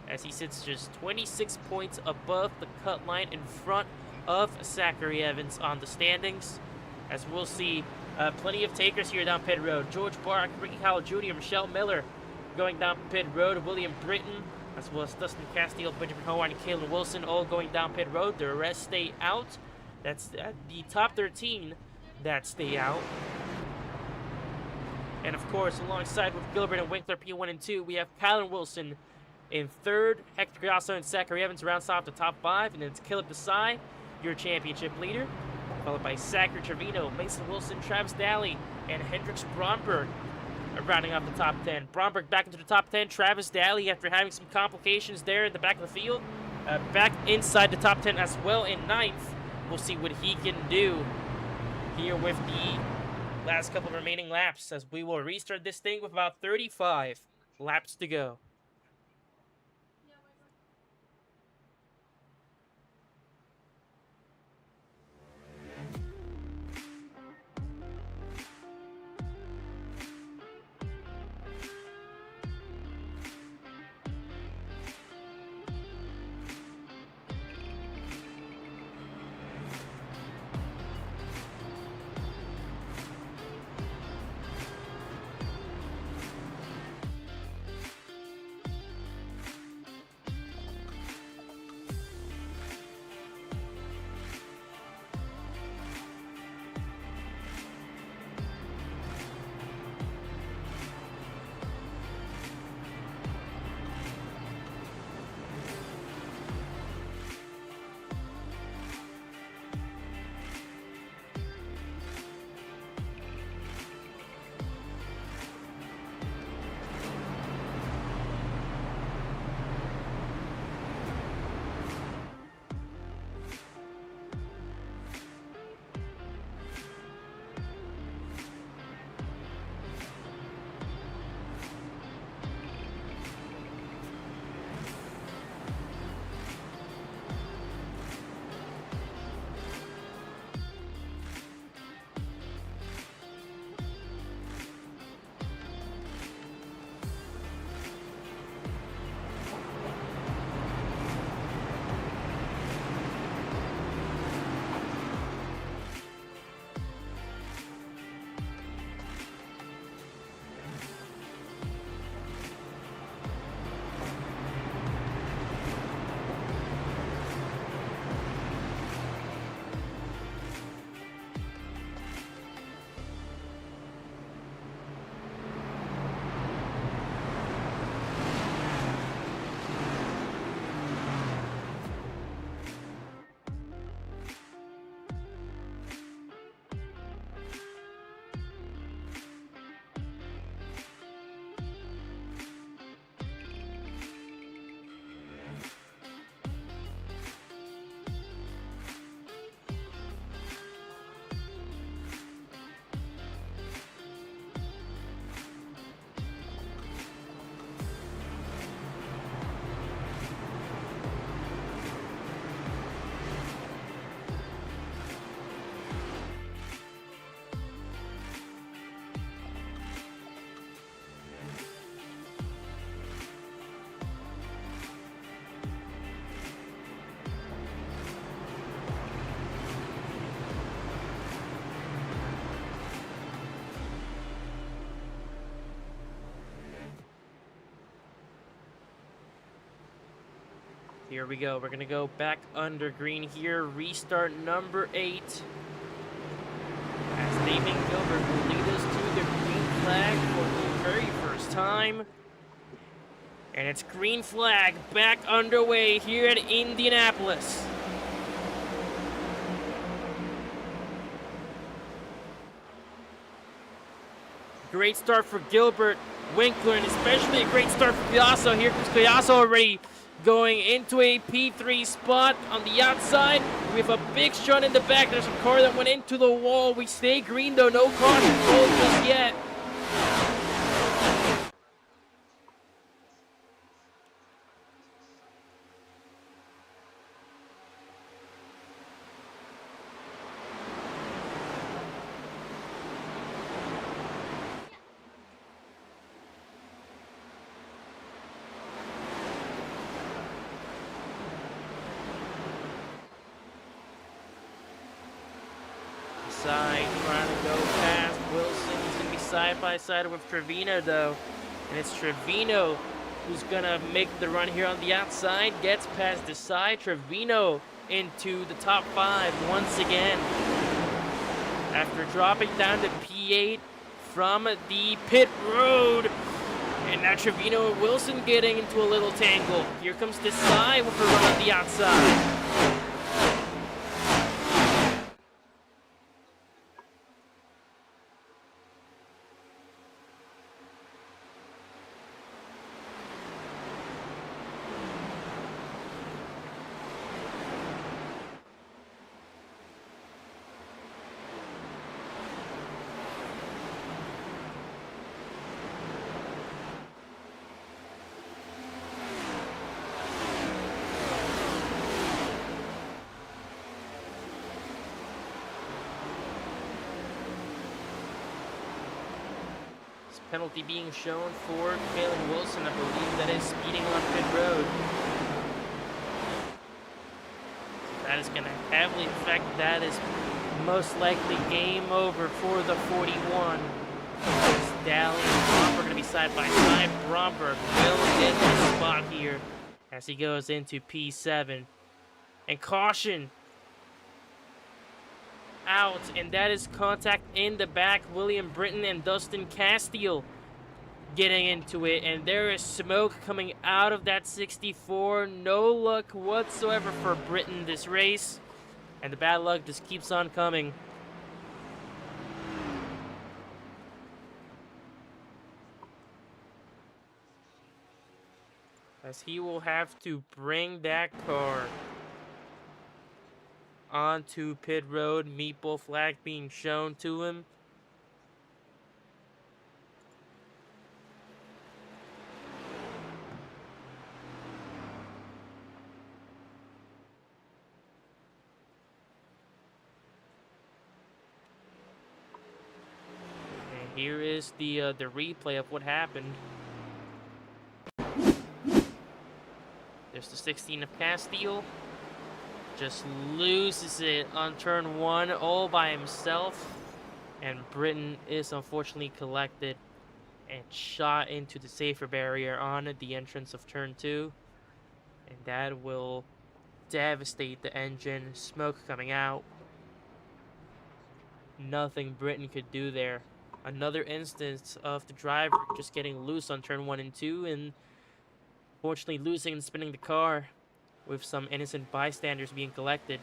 as he sits just 26 points above the cut line in front of Zachary Evans on the standings. As we'll see plenty of takers here down pit road. George Bark, Ricky Howell Jr., Michelle Miller going down pit road, William Britton, as well as Dustin Castile, Benjamin Howard, and Kalen Wilson all going down pit road. The rest stay out. That's the top 13 that stay out. And of course, alongside with Gilbert and Winkler, P1 and 2, we have Kylan Wilson in 3rd, Hector Cuyasso and Zachary Evans rounds off the top 5, and then it's Caleb DSA, your championship leader, followed by Zachary Trevino, Mason Wilson, Travis Daly, and Hendrix Bromberg rounding off the top 10. Bromberg back into the top 10. Travis Daly, after having some complications there in the back of the field, back inside the top 10 as well in 9th. We'll see what he can do here with the last couple of remaining laps, as we will restart this thing with about 35 laps to go. Here we go. We're going to go back under green here. Restart number 8. As Damon Gilbert will lead us to the green flag for the very first time. And it's green flag back underway here at Indianapolis. Great start for Gilbert, Winkler, and especially a great start for Piazza. Here comes Piazza already going into a P3 spot on the outside. We have a big shot in the back. There's a car that went into the wall. We stay green though, no caution pulled just yet. Side, trying to go past Wilson. He's going to be side by side with Trevino, though. And it's Trevino who's going to make the run here on the outside. Gets past the side. Trevino into the top 5 once again. After dropping down to P8 from the pit road. And now Trevino and Wilson getting into a little tangle. Here comes Desai with a run on the outside. Penalty being shown for Kalen Wilson. I believe that is speeding on pit road. That is going to heavily affect. That is most likely game over for the 41. Dally and Bromberg are going to be side by side. Bromberg will get the spot here as he goes into P7. And caution out, and that is contact in the back. William Britton and Dustin Castile getting into it, and there is smoke coming out of that 64. No luck whatsoever for Britton this race, and the bad luck just keeps on coming. As he will have to bring that car onto pit road, meatball flag being shown to him. And here is the replay of what happened. There's the 16 of Castile. Just loses it on turn 1 all by himself. And Britton is unfortunately collected and shot into the safer barrier on the entrance of turn 2. And that will devastate the engine. Smoke coming out. Nothing Britton could do there. Another instance of the driver just getting loose on turn 1 and 2. And unfortunately losing and spinning the car, with some innocent bystanders being collected.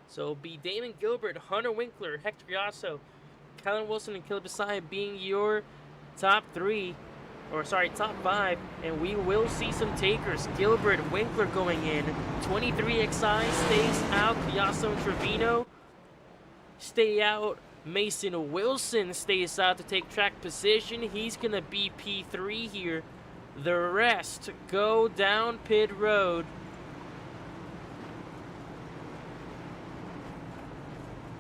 So it'll be Damon Gilbert, Hunter Winkler, Hector Yasso, Kellen Wilson, and Caleb Desai being your top 5, and we will see some takers. Gilbert, Winkler going in, 23XI stays out, Yasso and Trevino stay out. Mason Wilson stays out to take track position. He's going to be P3 here. The rest go down pit road.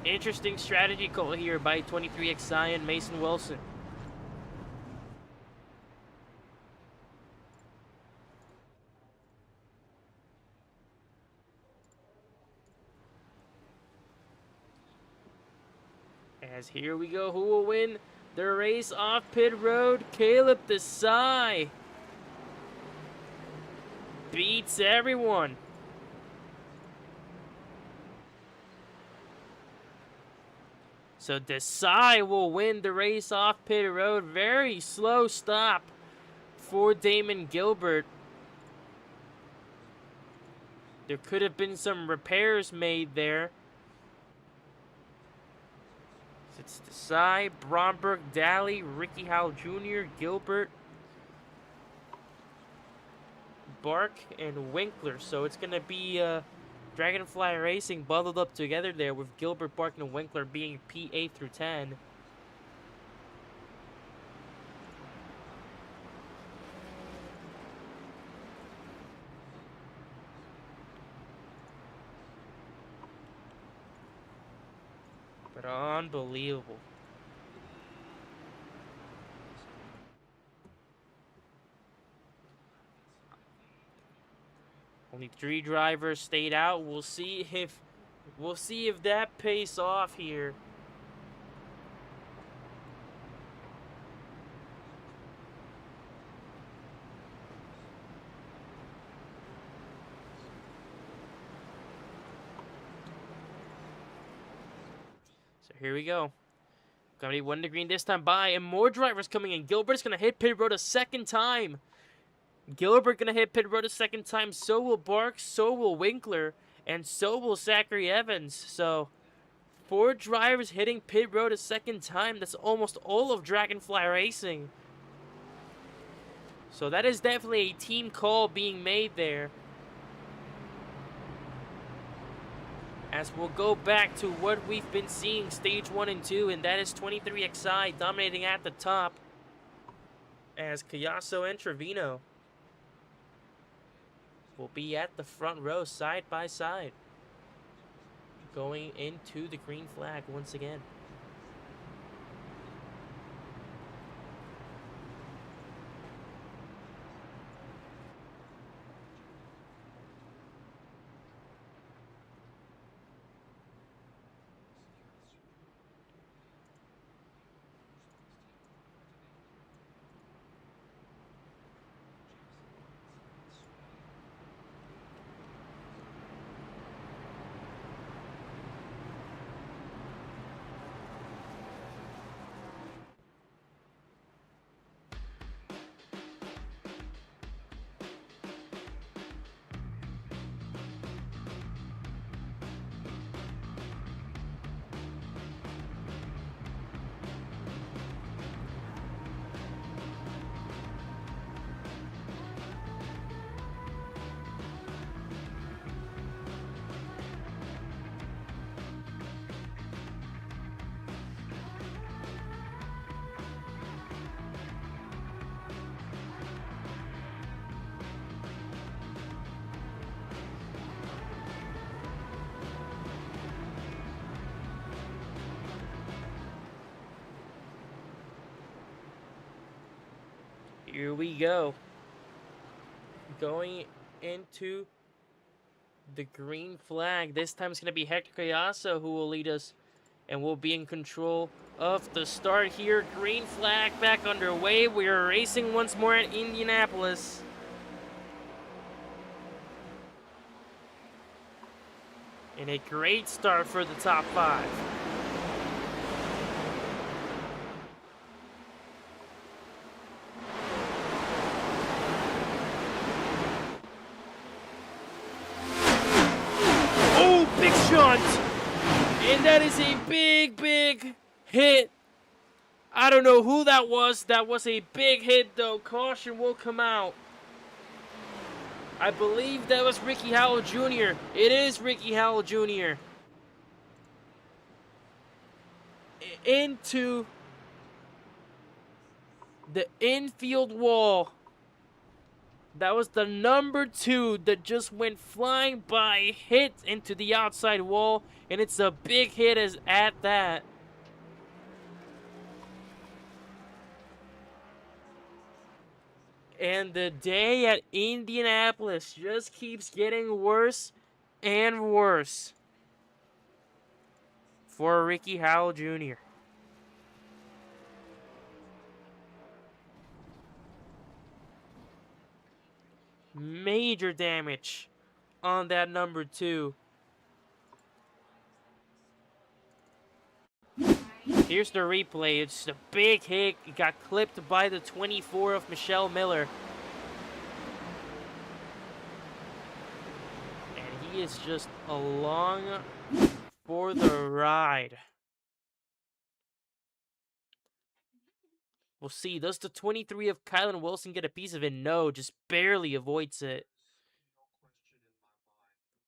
Interesting strategy call here by 23XI and Mason Wilson. As here we go, who will win the race off pit road? Caleb Desai beats everyone. So Desai will win the race off pit road. Very slow stop for Damon Gilbert. There could have been some repairs made there. It's Desai, Bromberg, Daly, Ricky Howell Jr., Gilbert, Bark, and Winkler. So it's going to be Dragonfly Racing bundled up together there with Gilbert, Bark, and Winkler being P8 through 10. But unbelievable. Only 3 drivers stayed out. We'll see if that pays off here. So here we go. Gonna be 1 to green this time by, and more drivers coming in. Gilbert's gonna hit pit road a second time. Gilbert gonna hit pit road a second time. So will Bark. So will Winkler, and so will Zachary Evans. So 4 drivers hitting pit road a second time. That's almost all of Dragonfly Racing. So that is definitely a team call being made there. As we'll go back to what we've been seeing stage 1 and 2, and that is 23XI dominating at the top as Cayasso and Trevino will be at the front row side by side going into the green flag once again. Here we go. Going into the green flag. This time it's going to be Hector Cayasso who will lead us and will be in control of the start here. Green flag back underway. We are racing once more at Indianapolis. And a great start for the top 5. And that is a big hit. I don't know who that was. That was a big hit, though. Caution will come out. I believe that was Ricky Howell Jr. It is Ricky Howell Jr. Into the infield wall. That was the number 2 that just went flying by, hit into the outside wall, and it's a big hit as at that. And the day at Indianapolis just keeps getting worse and worse for Ricky Howell Jr. major damage on that number 2. Here's the replay. It's a big hit. It got clipped by the 24 of Michelle Miller. And he is just along for the ride. We'll see. Does the 23 of Kylan Wilson get a piece of it? No, just barely avoids it.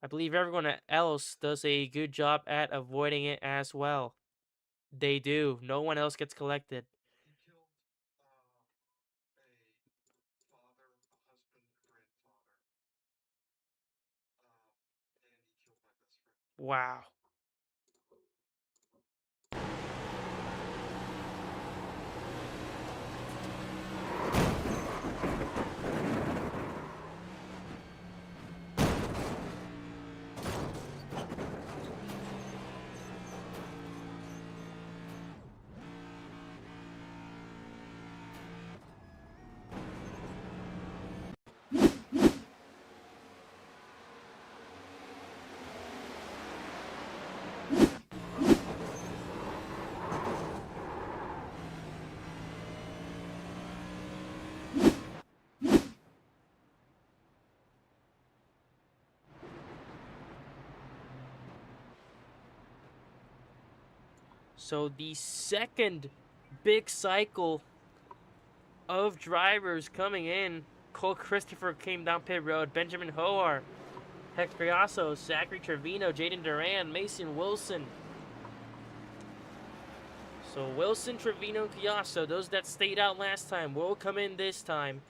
I believe everyone else does a good job at avoiding it as well. They do. No one else gets collected. Wow. So the second big cycle of drivers coming in. Cole Christopher came down pit road. Benjamin Hoar, Hector Criasso, Zachary Trevino, Jaden Duran, Mason Wilson. So Wilson, Trevino, and Criasso, those that stayed out last time, will come in this time.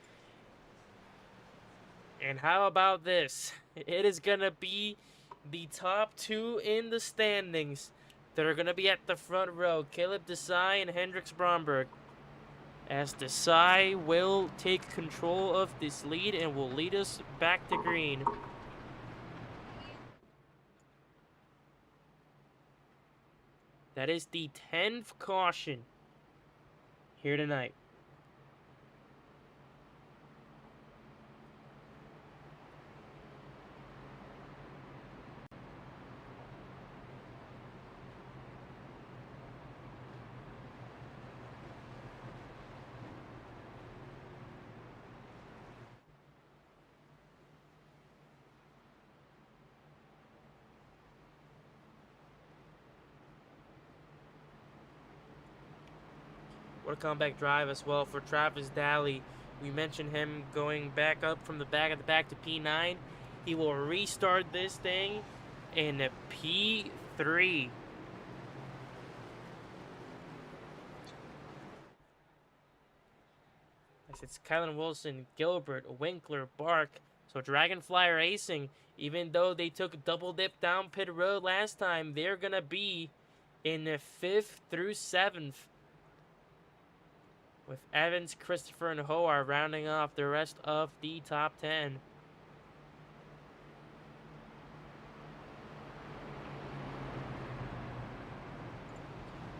And how about this? It is going to be the top 2 in the standings that are going to be at the front row. Caleb Desai and Hendrix Bromberg. As Desai will take control of this lead and will lead us back to green. That is the 10th caution here tonight. What a comeback drive as well for Travis Daly. We mentioned him going back up from the back of the pack to P9. He will restart this thing in P3. It's Kylan Wilson, Gilbert, Winkler, Bark. So Dragonfly Racing, even though they took a double dip down pit road last time, they're going to be in the 5th through 7th. With Evans, Christopher, and Hoar rounding off the rest of the top 10.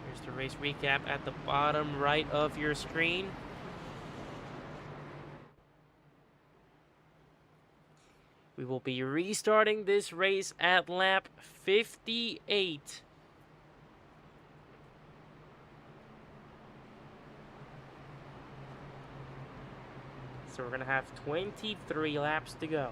Here's the race recap at the bottom right of your screen. We will be restarting this race at lap 58. So we're going to have 23 laps to go.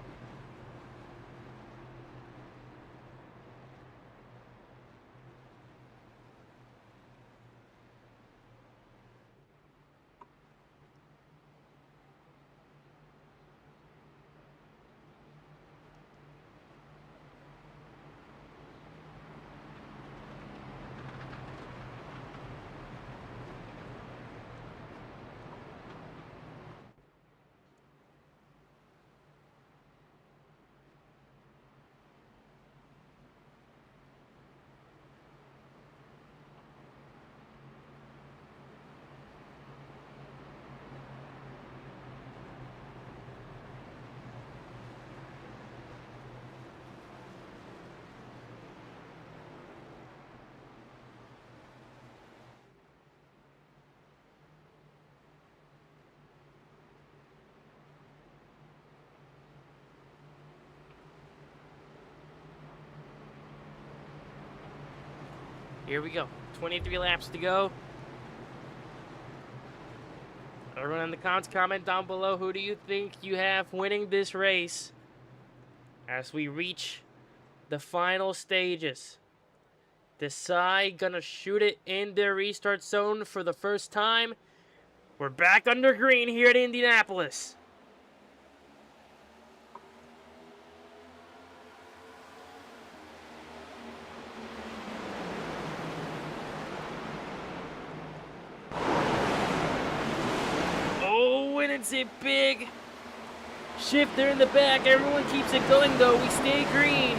Here we go. 23 laps to go. Everyone in the comments, comment down below, who do you think you have winning this race as we reach the final stages. DSA gonna shoot it in their restart zone for the first time. We're back under green here at Indianapolis. Oh, and it's a big shift there in the back. Everyone keeps it going though. We stay green.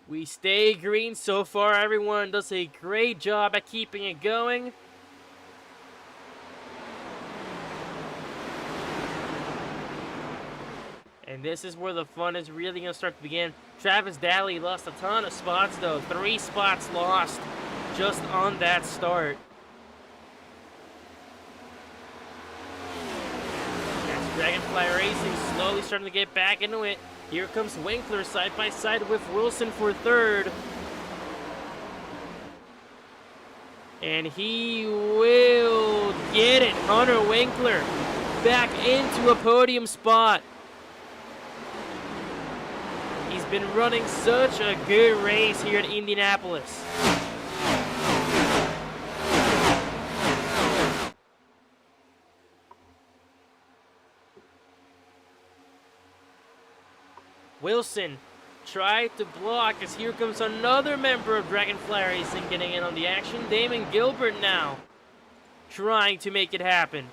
We stay green so far. Everyone does a great job at keeping it going. And this is where the fun is really going to start to begin. Travis Daly lost a ton of spots though. 3 spots lost just on that start. As Dragonfly Racing slowly starting to get back into it. Here comes Winkler side by side with Wilson for third. And he will get it. Hunter Winkler back into a podium spot. He's been running such a good race here at Indianapolis. Wilson tried to block as here comes another member of Dragonfly Racing getting in on the action. Damon Gilbert now trying to make it happen.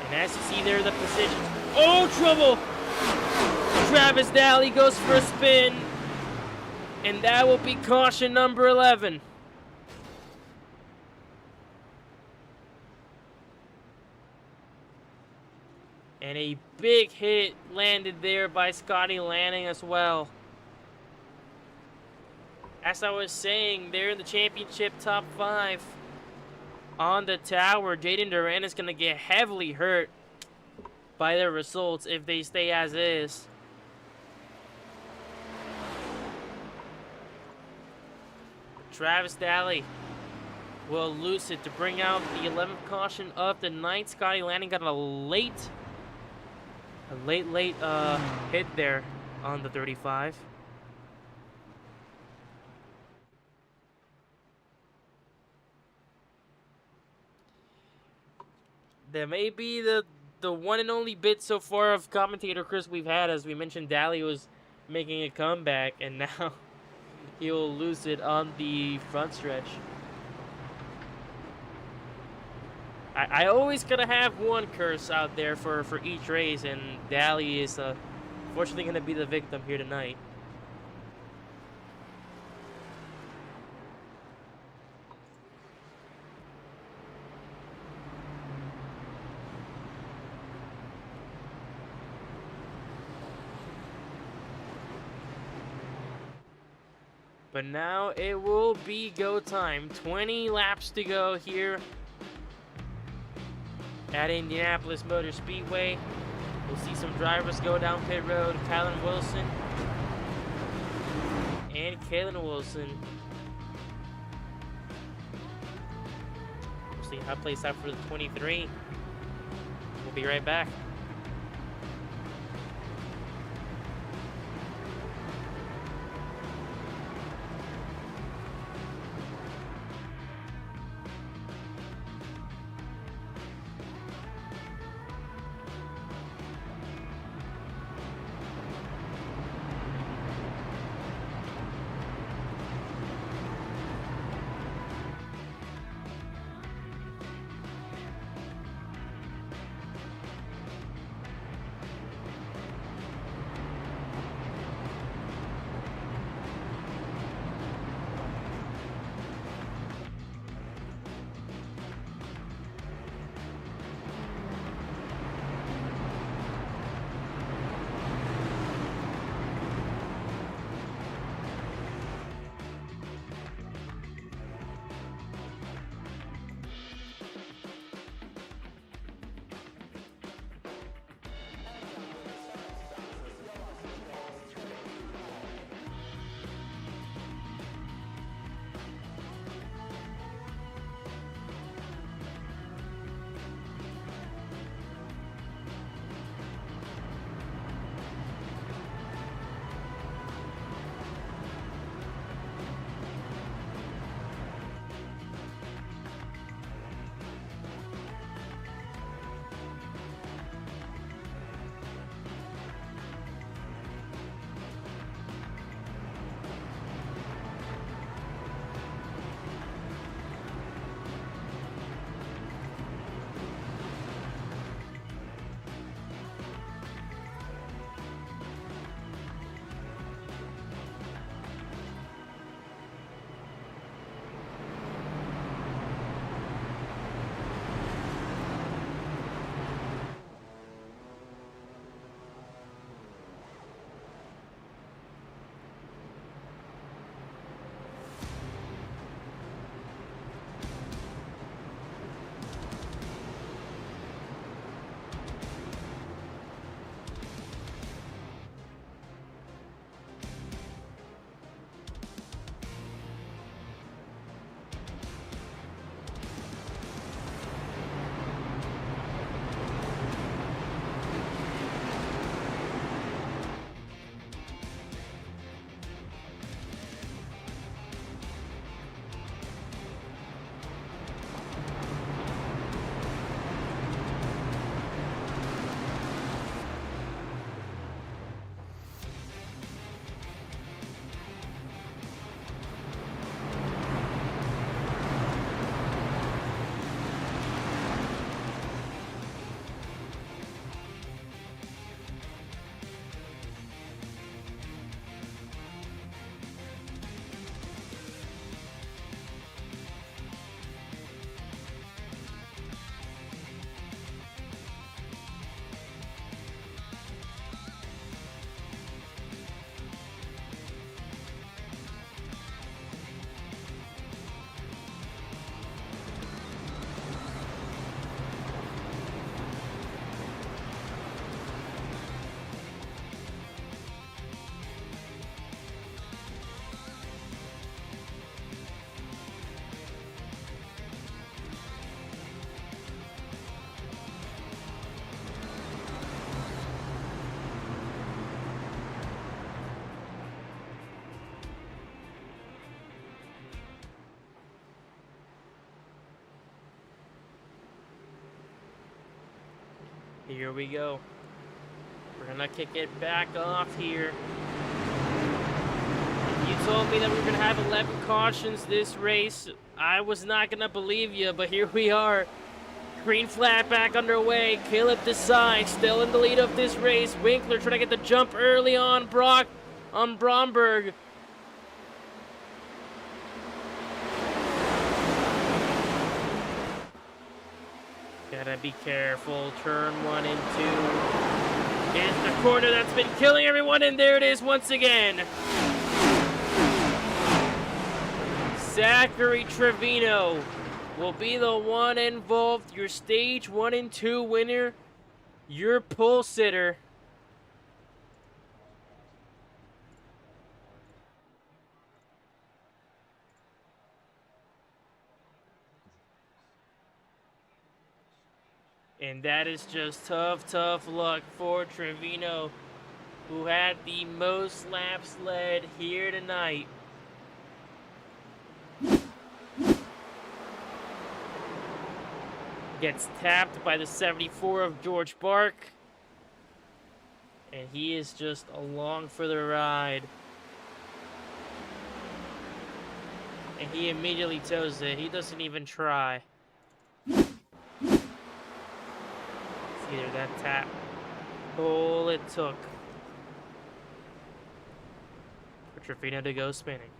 And as you see there, the position. Oh, trouble! Travis Daly goes for a spin. And that will be caution number 11. And a big hit landed there by Scotty Lanning as well. As I was saying, they're in the championship top 5. On the tower, Jaden Duran is going to get heavily hurt by their results if they stay as is. Travis Daly will lose it to bring out the 11th caution of the night. Scotty Lanning got a late hit there on the 35. That may be the one and only bit so far of commentator Chris we've had. As we mentioned, Daly was making a comeback, and now he'll lose it on the front stretch. I always gotta have one curse out there for each race, and Daly is unfortunately gonna be the victim here tonight. But now it will be go time. 20 laps to go here at Indianapolis Motor Speedway. We'll see some drivers go down pit road. Kylan Wilson and Kalen Wilson. We'll see how it plays out for the 23. We'll be right back. Here we go. We're gonna kick it back off here. If you told me that we were gonna have 11 cautions this race, I was not gonna believe you, but here we are. Green flag back underway. Caleb Desai still in the lead of this race. Winkler trying to get the jump early on Bromberg. Gotta be careful. Turn 1 and 2. Is the corner that's been killing everyone, and there it is once again. Zachary Trevino will be the one involved, your stage 1 and 2 winner, your pole sitter. And that is just tough luck for Trevino, who had the most laps led here tonight. Gets tapped by the 74 of George Bark. And he is just along for the ride. And he immediately toes it. He doesn't even try. It's either that tap. All it took for Trevino to go spinning.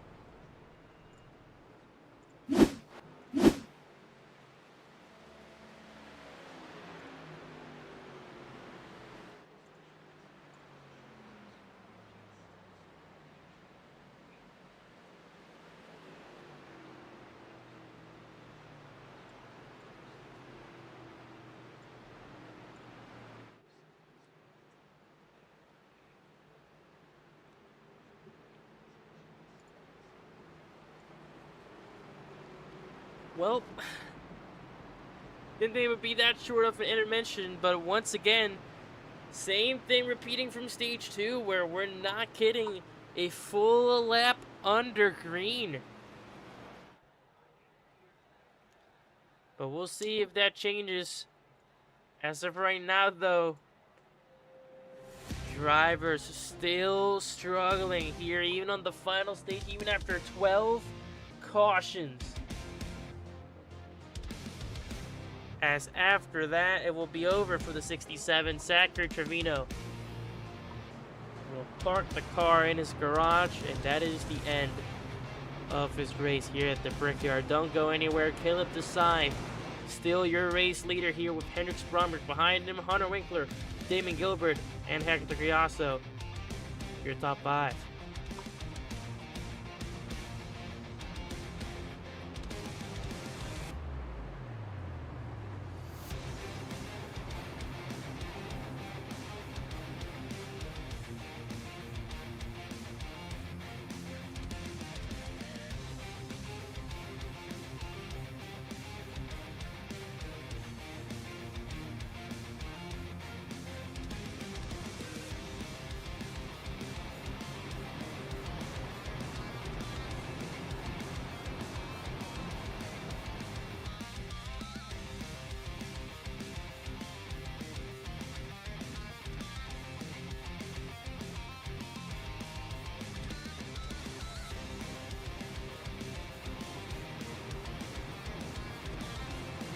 Well, didn't think it would be that short of an intervention, but once again, same thing repeating from stage 2, where we're not kidding, a full lap under green. But we'll see if that changes. As of right now, though, drivers still struggling here, even on the final stage, even after 12 cautions. As after that, it will be over for the 67, Zachary Trevino. Will park the car in his garage, and that is the end of his race here at the Brickyard. Don't go anywhere. Caleb Desai, still your race leader here with Hendricks Bromberg. Behind him, Hunter Winkler, Damon Gilbert, and Hector Griasso. Your top 5.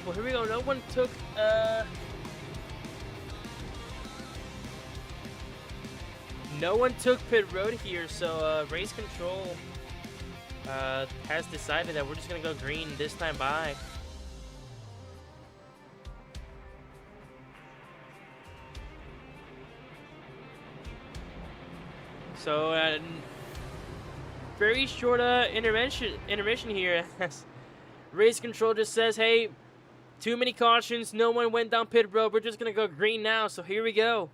Well, here we go. No one took, no one took pit road here, so, race control, has decided that we're just gonna go green this time by. So, very short, intermission here. Race control just says, hey, too many cautions, no one went down pit road, we're just going to go green now, so here we go.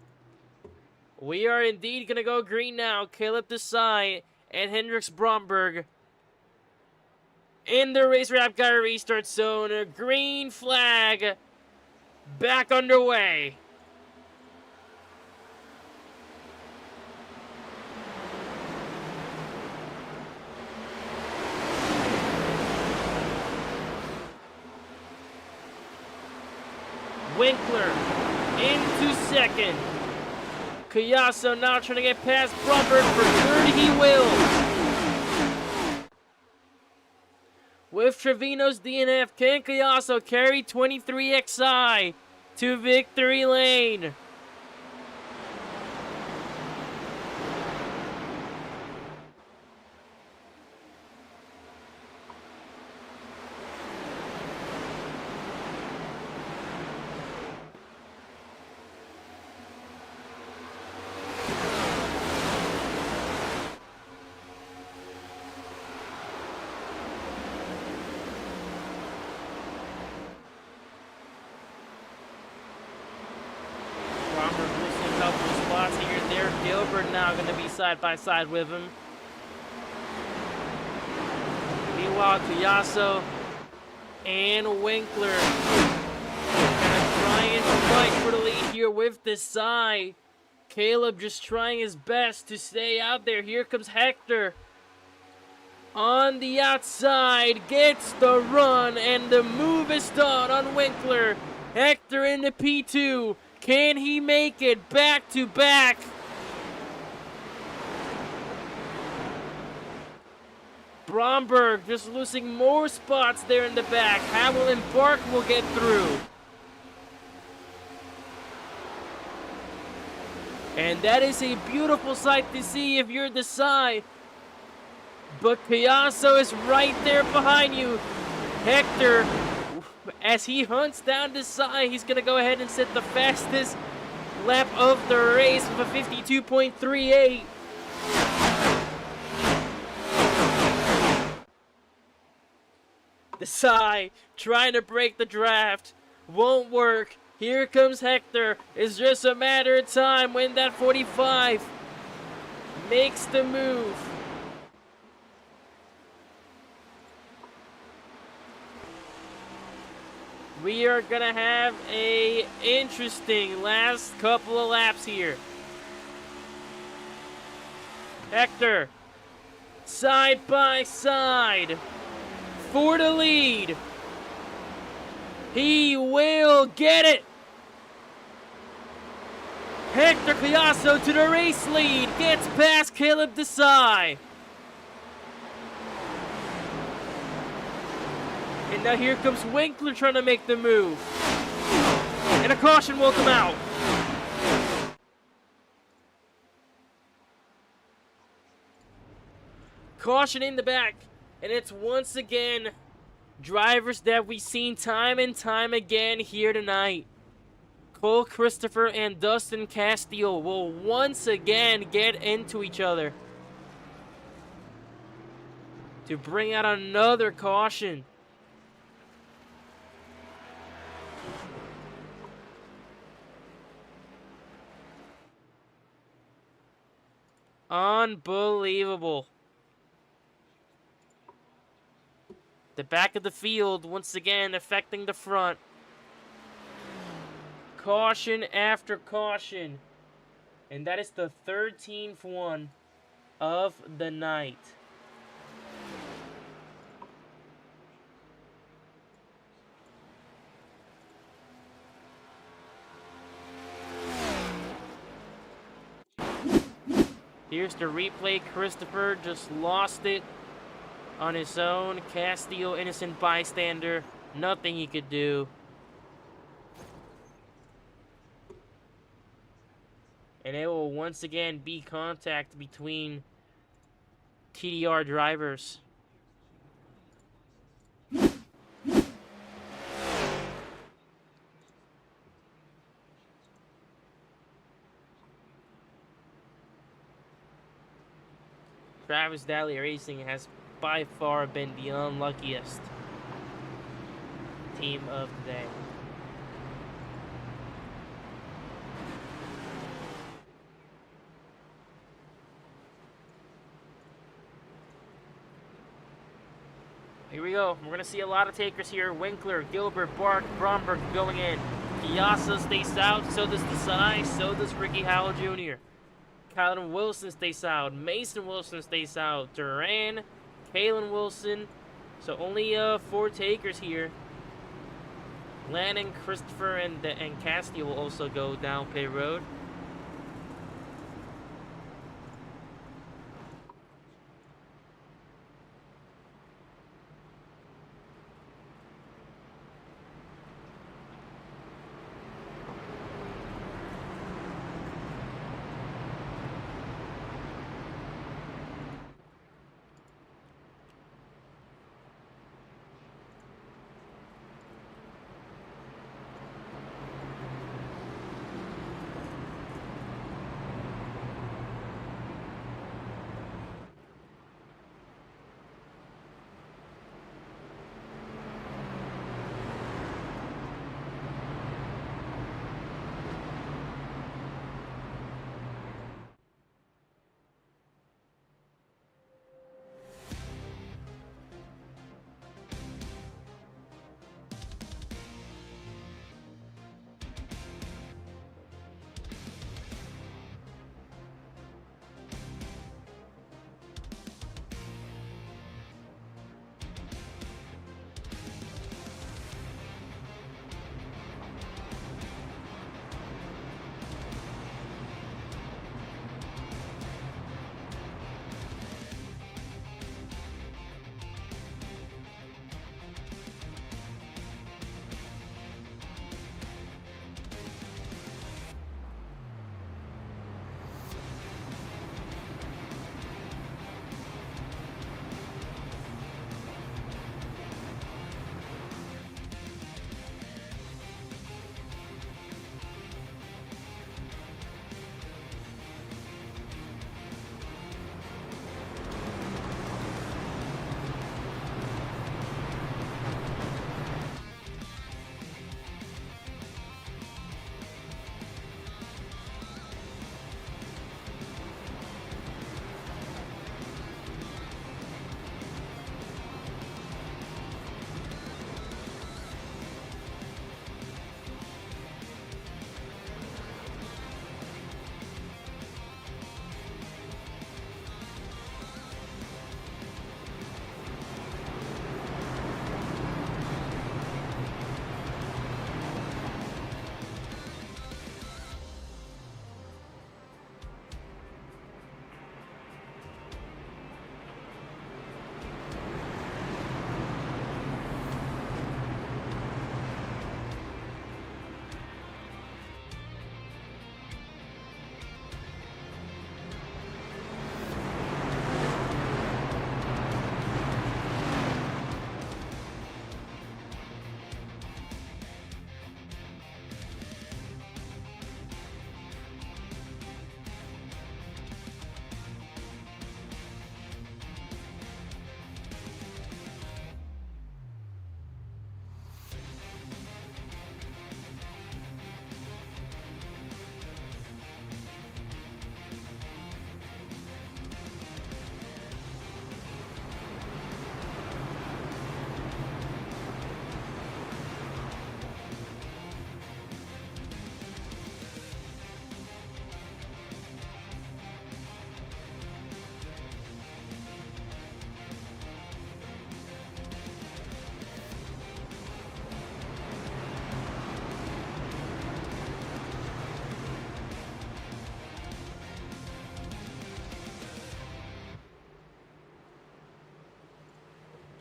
We are indeed going to go green now. Caleb Desai and Hendricks Bromberg in the race wrap guy restart zone. A green flag back underway. Winkler into second. Cuyasso now trying to get past Bromberg. For third, he will. With Trevino's DNF, can Cuyasso carry 23XI to victory lane? Gilbert now going to be side by side with him. Meanwhile, Cuyasso and Winkler kind of trying to fight for the lead here with DSA. Caleb just trying his best to stay out there. Here comes Hector on the outside, gets the run, and the move is done on Winkler. Hector into P2. Can he make it back to back? Bromberg just losing more spots there in the back. Howell and Bark will get through. And that is a beautiful sight to see if you're DSA. But Cuyasso is right there behind you. Hector, as he hunts down DSA, he's going to go ahead and set the fastest lap of the race with a 52.38. DSA trying to break the draft. Won't work. Here comes Hector. It's just a matter of time when that 45 makes the move. We are gonna have a interesting last couple of laps here. Hector, side by side for the lead. He will get it. Hector Cuyasso to the race lead, gets past Caleb DSA. And now here comes Winkler trying to make the move. And a caution will come out. Caution in the back. And it's once again drivers that we've seen time and time again here tonight. Cole Christopher and Dustin Castillo will once again get into each other to bring out another caution. Unbelievable. The back of the field once again affecting the front. Caution after caution. And that is the 13th one of the night. Here's the replay. Christopher just lost it on his own. Castillo, innocent bystander. Nothing he could do. And it will once again be contact between TDR drivers. Travis Daly Racing has by far been the unluckiest team of the day. Here we go. We're going to see a lot of takers here. Winkler, Gilbert, Bark, Bromberg going in. Cuyasso stays out. So does DSA. So does Ricky Howell Jr. Kylan Wilson stays out. Mason Wilson stays out. Duran, Kalen Wilson. So only 4 takers here. Lanning, Christopher, and Cassidy will also go down pit road.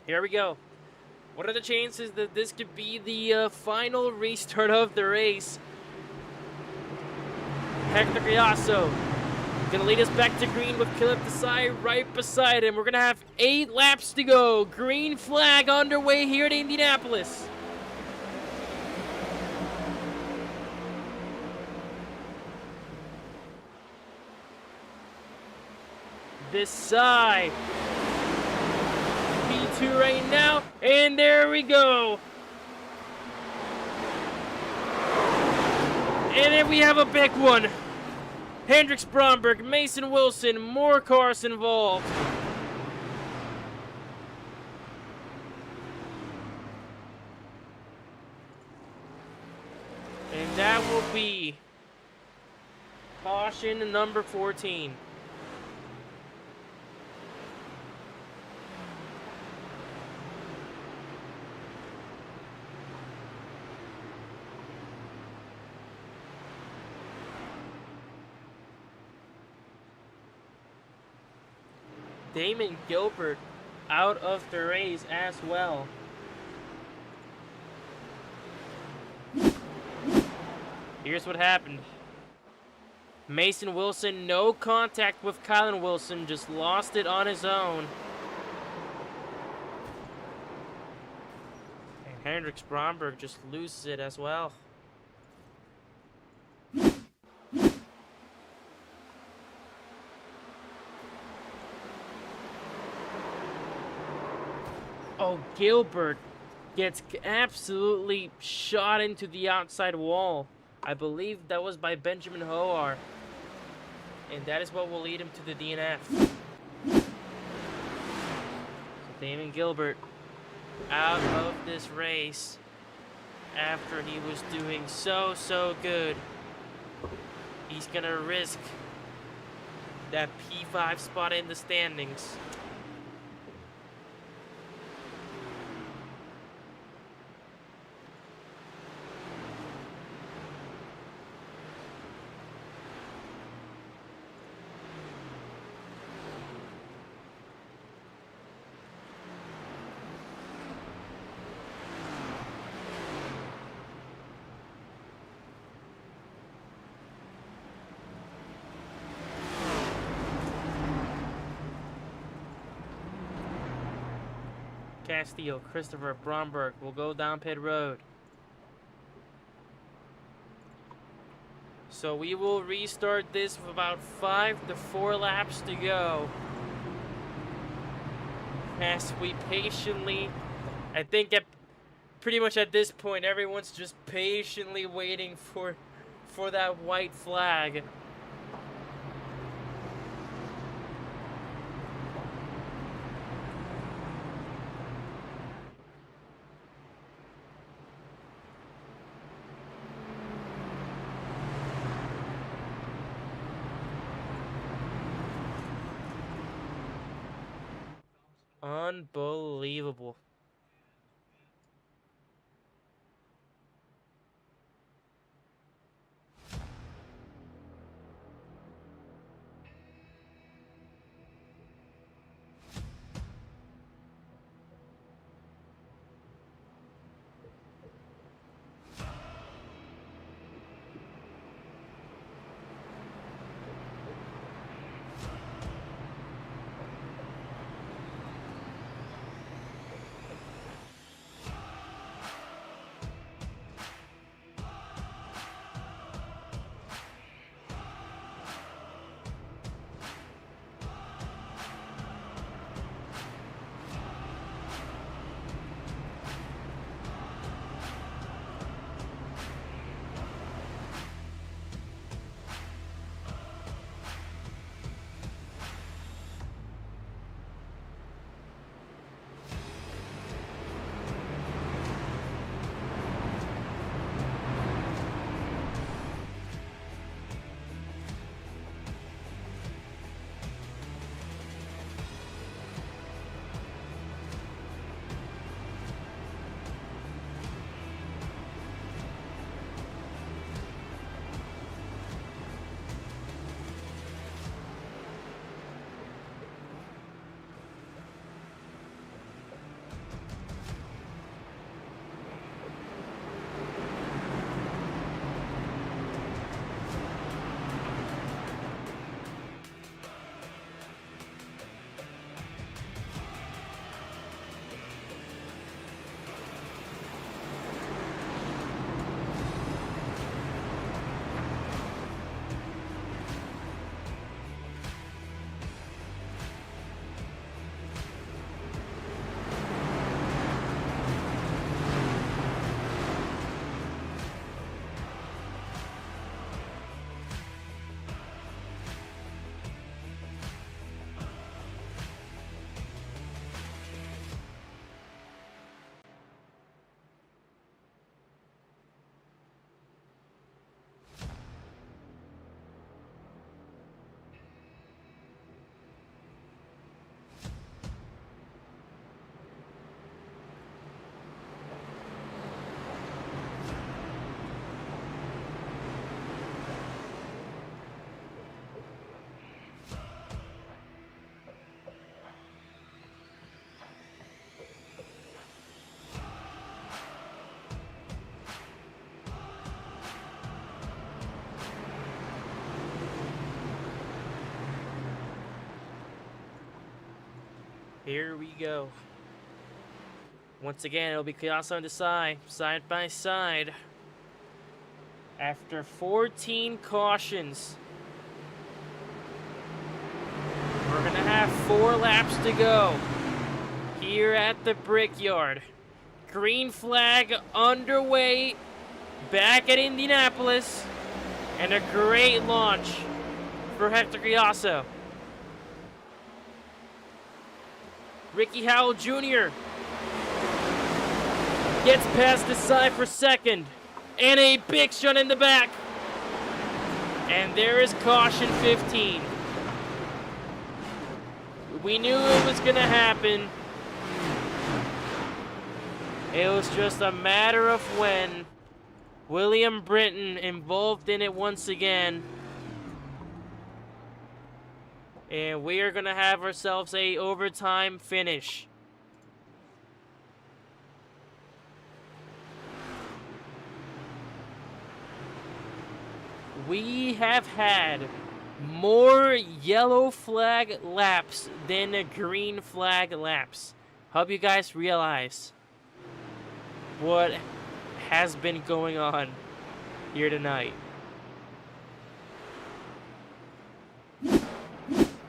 Here we go. What are the chances that this could be the final restart of the race? Hector Griasso gonna lead us back to green with Philip Desai right beside him. We're gonna have 8 laps to go. Green flag underway here at Indianapolis. Desai. P2 right now, and there we go. And then we have a big one. Hendricks Bromberg, Mason Wilson, more cars involved. And that will be caution number 14. Damon Gilbert out of the race as well. Here's what happened. Mason Wilson, no contact with Kylan Wilson, just lost it on his own. And Hendricks Bromberg just loses it as well. Oh, Gilbert gets absolutely shot into the outside wall. I believe that was by Benjamin Hoar. And that is what will lead him to the DNF. So Damon Gilbert out of this race after he was doing so good. He's gonna risk that P5 spot in the standings. Castillo, Christopher Bromberg will go down pit road. So we will restart this with about 5 to 4 laps to go. As we patiently, I think pretty much at this point, everyone's just patiently waiting for that white flag. Unbelievable. Here we go. Once again, it'll be Kiyasa and Desai, side by side. After 14 cautions, we're going to have 4 laps to go here at the Brickyard. Green flag underway back at Indianapolis, and a great launch for Hector Kiyasa. Ricky Howell Jr. gets past Desai for second, and a big shot in the back. And there is caution 15. We knew it was going to happen. It was just a matter of when. William Britton involved in it once again. And we are going to have ourselves a overtime finish. We have had more yellow flag laps than green flag laps. Hope you guys realize what has been going on here tonight.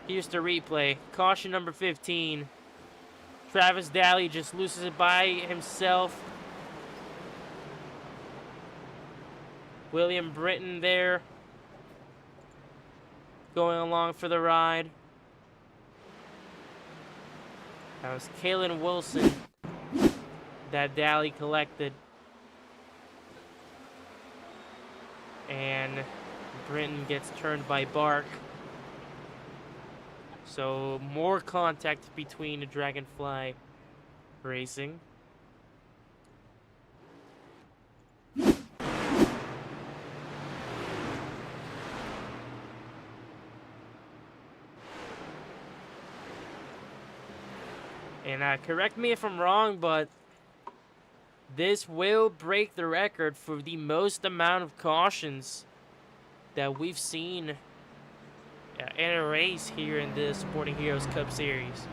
Here's the replay. Caution number 15. Travis Daly just loses it by himself. William Britton there, going along for the ride. That was Kalen Wilson that Daly collected. And Britton gets turned by Bark. So more contact between Dragonfly Racing. And correct me if I'm wrong, but this will break the record for the most amount of cautions that we've seen in a race here in the Sporting Heroes Cup Series.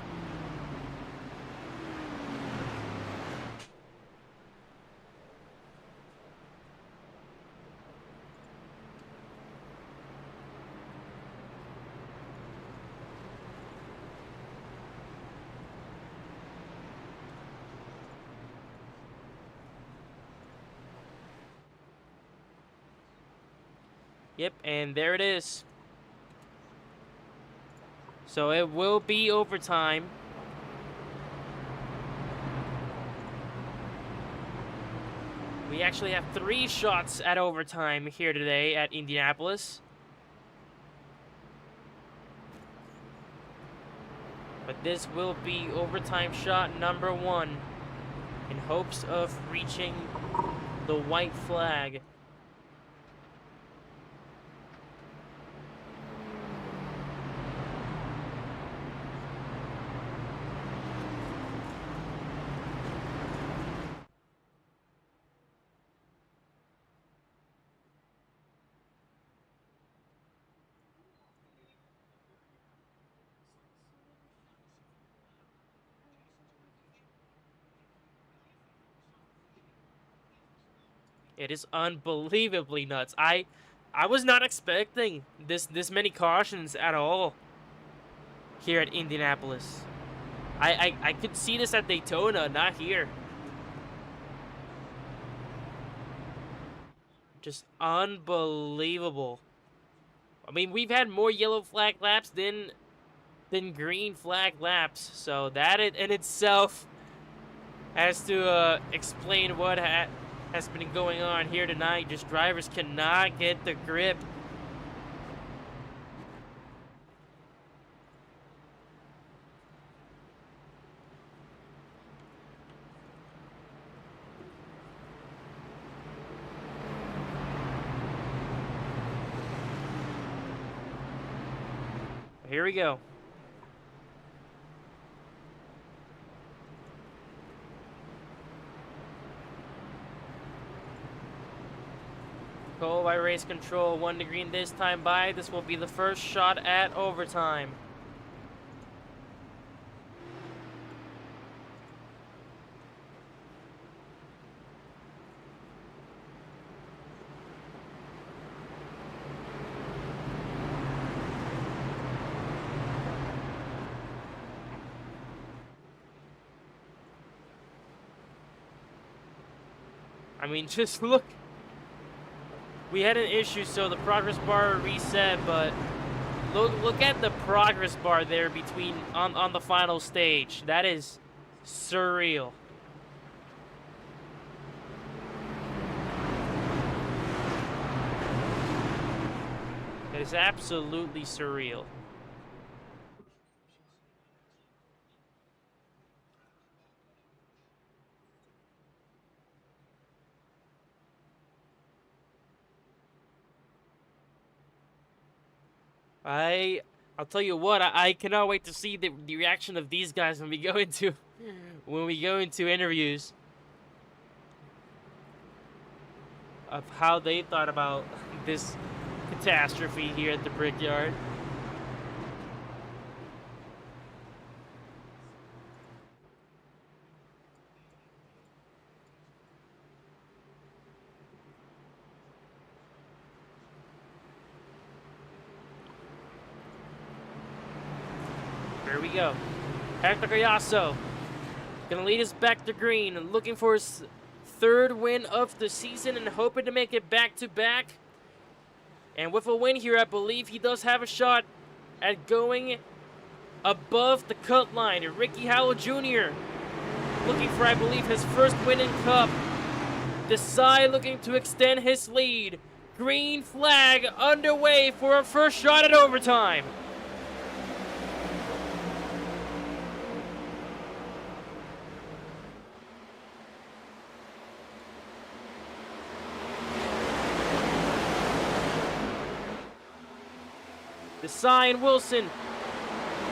Yep, and there it is. So it will be overtime. We actually have 3 shots at overtime here today at Indianapolis. But this will be overtime shot number 1 in hopes of reaching the white flag. It is unbelievably nuts. I was not expecting this many cautions at all here at Indianapolis. I could see this at Daytona, not here. Just unbelievable. I mean, we've had more yellow flag laps than green flag laps, so that in itself has to explain what has been going on here tonight. Just drivers cannot get the grip. Here we go. Goal by race control, 1 to green this time by. This will be the first shot at overtime. I mean, just look. We had an issue, so the progress bar reset, but look at the progress bar there between on the final stage. That is surreal. It is absolutely surreal. I'll tell you what, I cannot wait to see the reaction of these guys when we go into interviews of how they thought about this catastrophe here at the Brickyard. Here we go. Hector Gallardo gonna lead us back to green and looking for his third win of the season and hoping to make it back-to-back. And with a win here, I believe he does have a shot at going above the cut line. And Ricky Howell Jr. looking for, I believe, his first win in Cup. DSA looking to extend his lead. Green flag underway for a first shot at overtime. DSA and Wilson,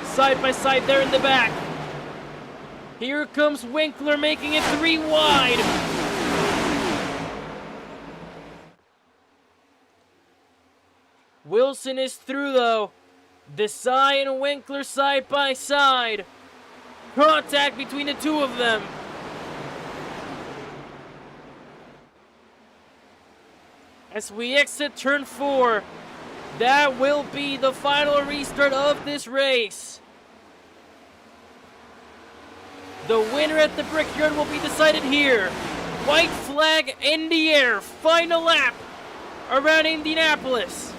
side by side there in the back. Here comes Winkler making it 3 wide. Wilson is through though. DSA and Winkler side by side. Contact between the two of them. As we exit turn 4. That will be the final restart of this race. The winner at the Brickyard will be decided here. White flag in the air. Final lap around Indianapolis.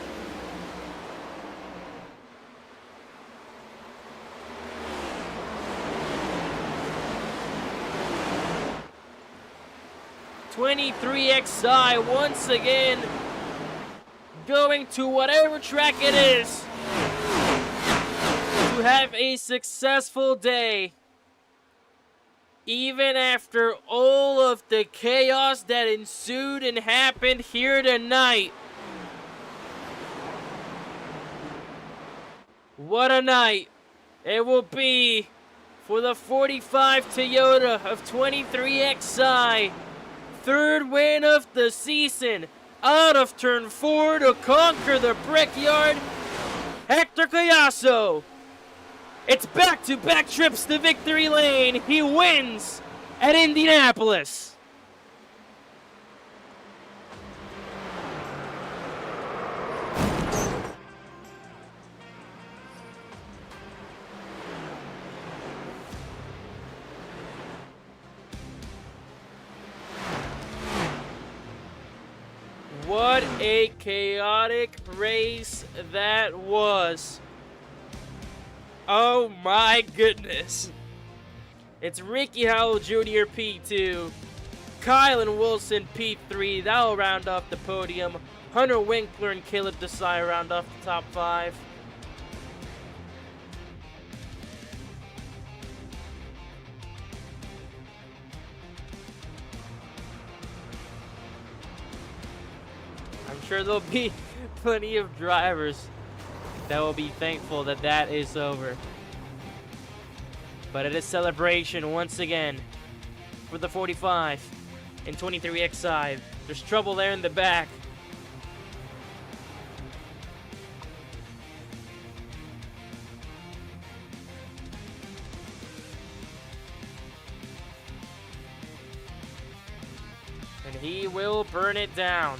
XI once again going to whatever track it is to have a successful day, even after all of the chaos that ensued and happened here tonight. What a night it will be for the 45 Toyota of 23XI. Third win of the season. Out of turn 4 to conquer the Brickyard, Hector Gallardo. It's back-to-back trips to victory lane. He wins at Indianapolis. What a chaotic race that was. Oh my goodness. It's Ricky Howell Jr. P2. Kyle and Wilson P3. That'll round off the podium. Hunter Winkler and Caleb DSA round off the top 5. I'm sure there'll be plenty of drivers that will be thankful that that is over. But it is celebration once again for the 45 and 23XI. There's trouble there in the back. And he will burn it down.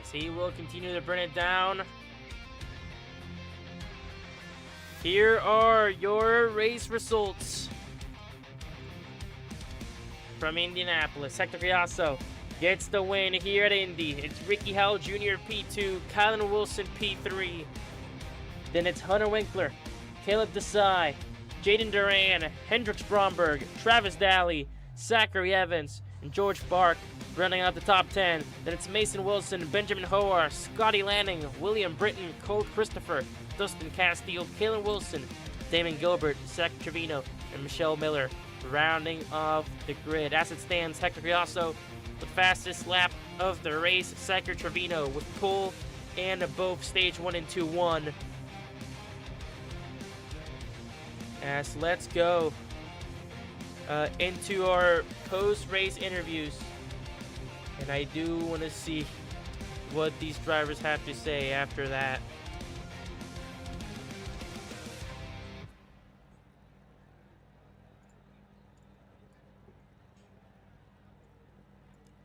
as he will continue to burn it down. Here are your race results from Indianapolis. Hector Criasso gets the win here at Indy. It's Ricky Howell Jr. P2, Kylan Wilson P3. Then it's Hunter Winkler, Caleb Desai, Jaden Duran, Hendricks Bromberg, Travis Daly, Zachary Evans, and George Bark running out the top 10. Then it's Mason Wilson, Benjamin Hoar, Scotty Lanning, William Britton, Cole Christopher, Dustin Castile, Kalen Wilson, Damon Gilbert, Zach Trevino, and Michelle Miller rounding off the grid. As it stands, Hector Criasso with fastest lap of the race, Zachary Trevino with pole and both stage 1 and 2 won. As let's go into our post-race interviews, and I do want to see what these drivers have to say after that.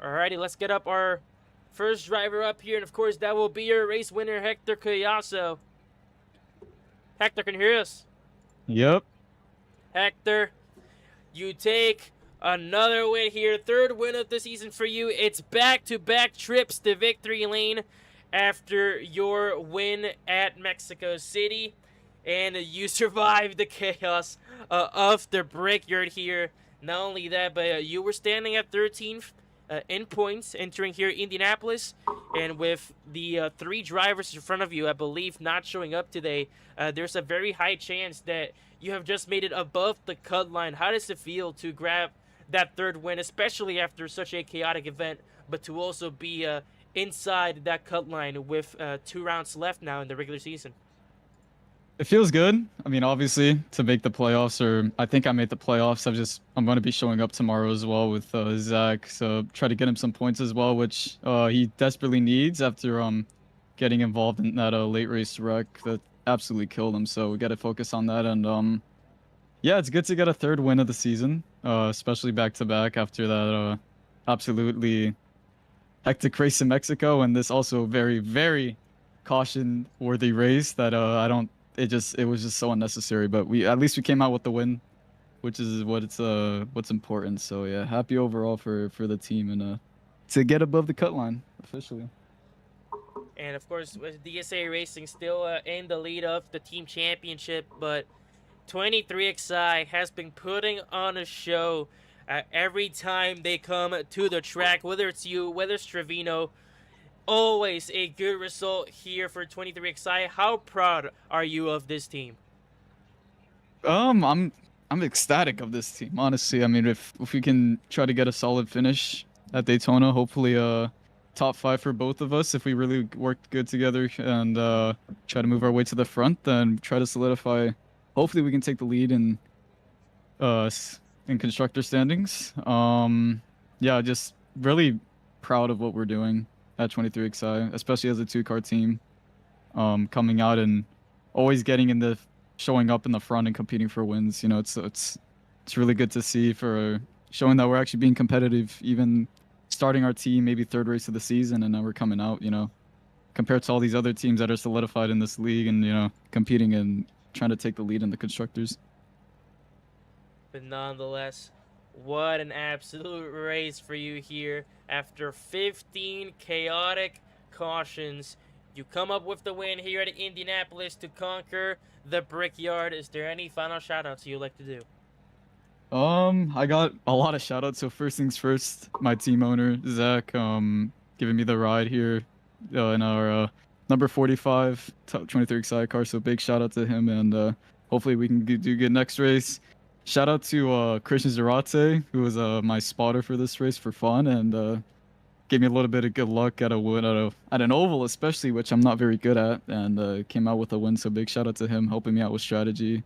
Alrighty, let's get up our first driver up here, and of course that will be your race winner, Hector Criasso. Hector, can you hear us? Yep. Hector, you take another win here, third win of the season for you. It's back-to-back trips to victory lane after your win at Mexico City, and you survived the chaos of the Brickyard here. Not only that, but you were standing at 13th in points entering here Indianapolis, and with the 3 drivers in front of you, I believe, not showing up today, there's a very high chance that you have just made it above the cut line. How does it feel to grab that third win, especially after such a chaotic event, but to also be inside that cut line with 2 rounds left now in the regular season? It feels good. I mean, obviously, to make the playoffs, or I think I made the playoffs. I'm going to be showing up tomorrow as well with Zach, so try to get him some points as well, which he desperately needs after getting involved in that late race wreck that absolutely killed him. So we got to focus on that, and yeah, it's good to get a third win of the season, especially back to back after that absolutely hectic race in Mexico, and this also very, very caution-worthy race that it was just so unnecessary. But at least we came out with the win, which is what's important. So yeah, happy overall for the team, and to get above the cut line officially. And of course, with DSA Racing still in the lead of the team championship, but 23XI has been putting on a show every time they come to the track, whether it's you, whether it's Trevino. Always a good result here for 23XI. How proud are you of this team? I'm ecstatic of this team, honestly. I mean, if we can try to get a solid finish at Daytona, hopefully top 5 for both of us. If we really work good together and try to move our way to the front, then try to solidify. Hopefully we can take the lead in constructor standings. Yeah, just really proud of what we're doing at 23XI, especially as a 2-car team, coming out and always showing up in the front and competing for wins. You know, it's really good to see, for showing that we're actually being competitive, even starting our team maybe 3rd race of the season, and now we're coming out, you know, compared to all these other teams that are solidified in this league and, you know, competing and trying to take the lead in the constructors. But nonetheless, what an absolute race for you here. After 15 chaotic cautions, you come up with the win here at Indianapolis to conquer the Brickyard. Is there any final shout-outs you'd like to do? I got a lot of shout-outs. So first things first, my team owner, Zach, giving me the ride here in our number 45 top 23XI car. So big shout-out to him, and hopefully we can do good next race. Shout out to Christian Zarate, who was my spotter for this race for fun, and gave me a little bit of good luck at a win at an oval, especially, which I'm not very good at, and came out with a win. So big shout out to him, helping me out with strategy.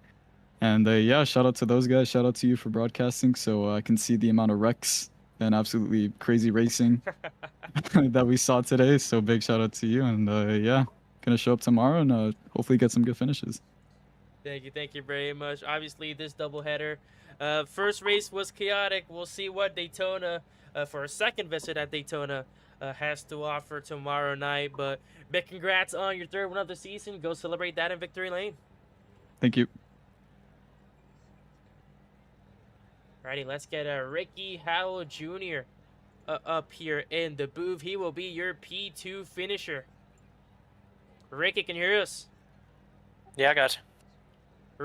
And yeah, shout out to those guys. Shout out to you for broadcasting, so I can see the amount of wrecks and absolutely crazy racing that we saw today. So big shout out to you, and yeah, gonna show up tomorrow and hopefully get some good finishes. Thank you very much. Obviously, this doubleheader, first race was chaotic. We'll see what Daytona, for a second visit at Daytona, has to offer tomorrow night. But big congrats on your third win of the season. Go celebrate that in victory lane. Thank you. Alrighty, let's get Ricky Howell Jr. Up here in the booth. He will be your P2 finisher. Ricky, can you hear us? Yeah, I got you.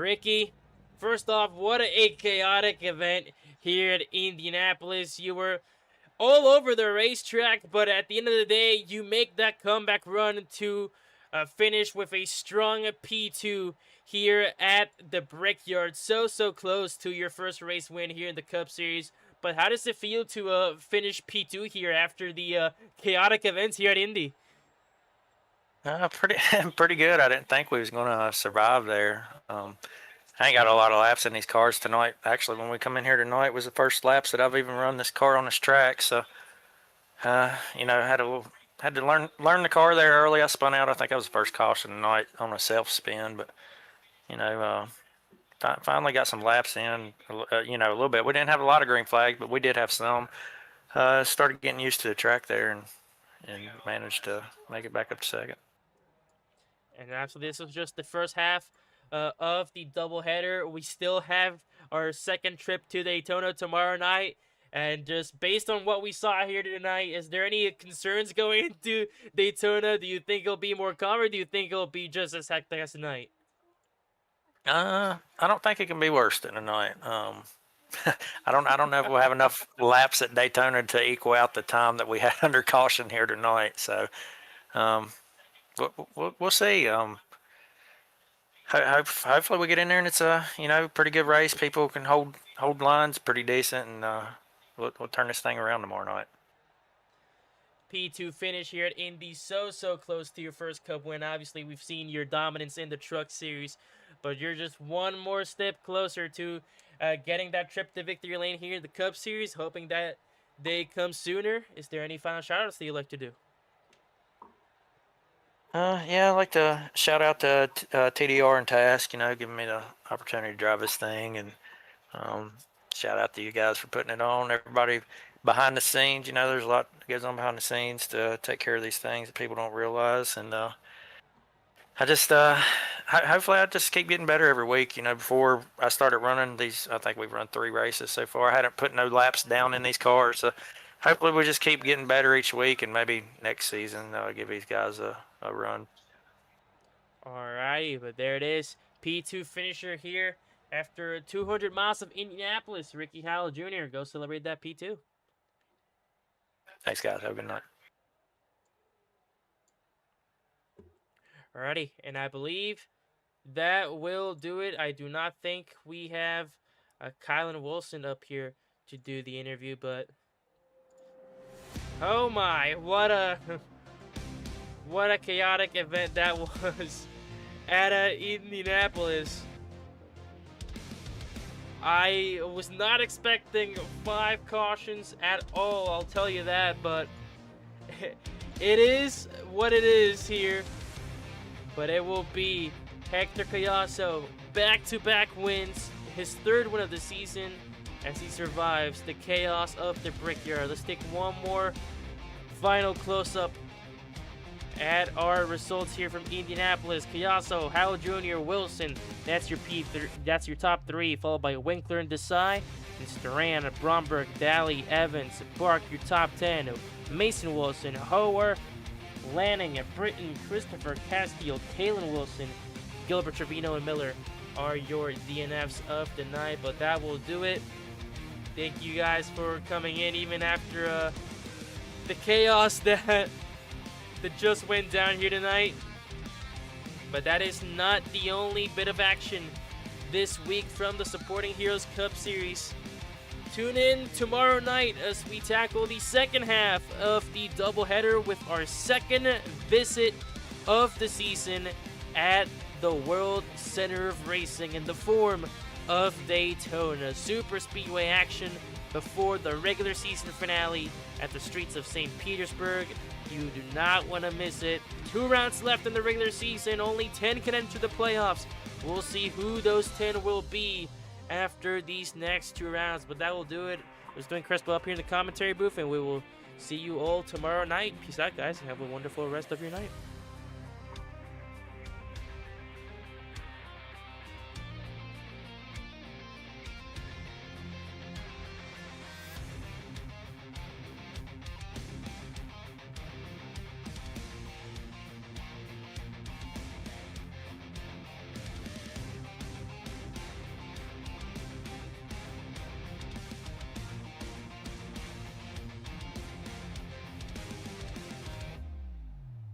Ricky, first off, what a chaotic event here at Indianapolis. You were all over the racetrack, but at the end of the day, you make that comeback run to finish with a strong P2 here at the Brickyard. So close to your first race win here in the Cup Series. But how does it feel to finish P2 here after the chaotic events here at Indy? Pretty good. I didn't think we was going to survive there. I ain't got a lot of laps in these cars tonight. Actually, when we come in here tonight was the first laps that I've even run this car on this track. So, you know, had to learn the car there early. I spun out. I think I was the first caution tonight on a self spin, but you know, finally got some laps in. You know, a little bit. We didn't have a lot of green flags, but we did have some. Started getting used to the track there and managed to make it back up to second. And after this was just the first half of the doubleheader. We still have our second trip to Daytona tomorrow night. And just based on what we saw here tonight, is there any concerns going into Daytona? Do you think it'll be more calm, or do you think it'll be just as hectic as tonight? I don't think it can be worse than tonight. I don't know if we'll have enough laps at Daytona to equal out the time that we had under caution here tonight. So, we'll see. Hopefully we get in there and it's a pretty good race. People can hold lines pretty decent, and we'll turn this thing around tomorrow night. P2 finish here at Indy, so close to your first Cup win. Obviously, we've seen your dominance in the Truck Series, but you're just one more step closer to getting that trip to victory lane here in the Cup Series. Hoping that day comes sooner. Is there any final shout-outs that you'd like to do? Yeah, I'd like to shout out to TDR and Task, giving me the opportunity to drive this thing, and shout out to you guys for putting it on. Everybody behind the scenes, there's a lot that goes on behind the scenes to take care of these things that people don't realize, and I just hopefully I just keep getting better every week. Before I started running these, I think we've run 3 races so far. I hadn't put no laps down in these cars, so hopefully we just keep getting better each week, and maybe next season I'll give these guys a run. Alrighty, but there it is. P2 finisher here after 200 miles of Indianapolis. Ricky Howell Jr. Go celebrate that P2. Thanks, guys. Have a good night. Alrighty, and I believe that will do it. I do not think we have Kylan Wilson up here to do the interview, but oh my, what a chaotic event that was at Indianapolis. I was not expecting 5 cautions at all, I'll tell you that, but it is what it is here. But it will be Hector Collazo, back-to-back wins, his 3rd win of the season as he survives the chaos of the Brickyard. Let's take one more final close-up at our results here from Indianapolis. Collazo, Howell Jr., Wilson, that's your top 3, followed by Winkler and Desai, and Storan, Bromberg, Daly, Evans, Bark, your top 10, Mason Wilson, Hoer, Lanning, Britton, Christopher, Castile, Kalen Wilson, Gilbert, Trevino, and Miller are your DNFs of the night. But that will do it. Thank you guys for coming in, even after the chaos that just went down here tonight. But that is not the only bit of action this week from the Supporting Heroes Cup Series. Tune in tomorrow night as we tackle the second half of the doubleheader with our second visit of the season at the World Center of Racing in the form of Daytona. Super Speedway action before the regular season finale at the streets of St. Petersburg. You do not want to miss it. 2 rounds left in the regular season. Only 10 can enter the playoffs. We'll see who those 10 will be after these next 2 rounds, but that will do it. I was doing Crespo up here in the commentary booth, and we will see you all tomorrow night. Peace out, guys, and have a wonderful rest of your night.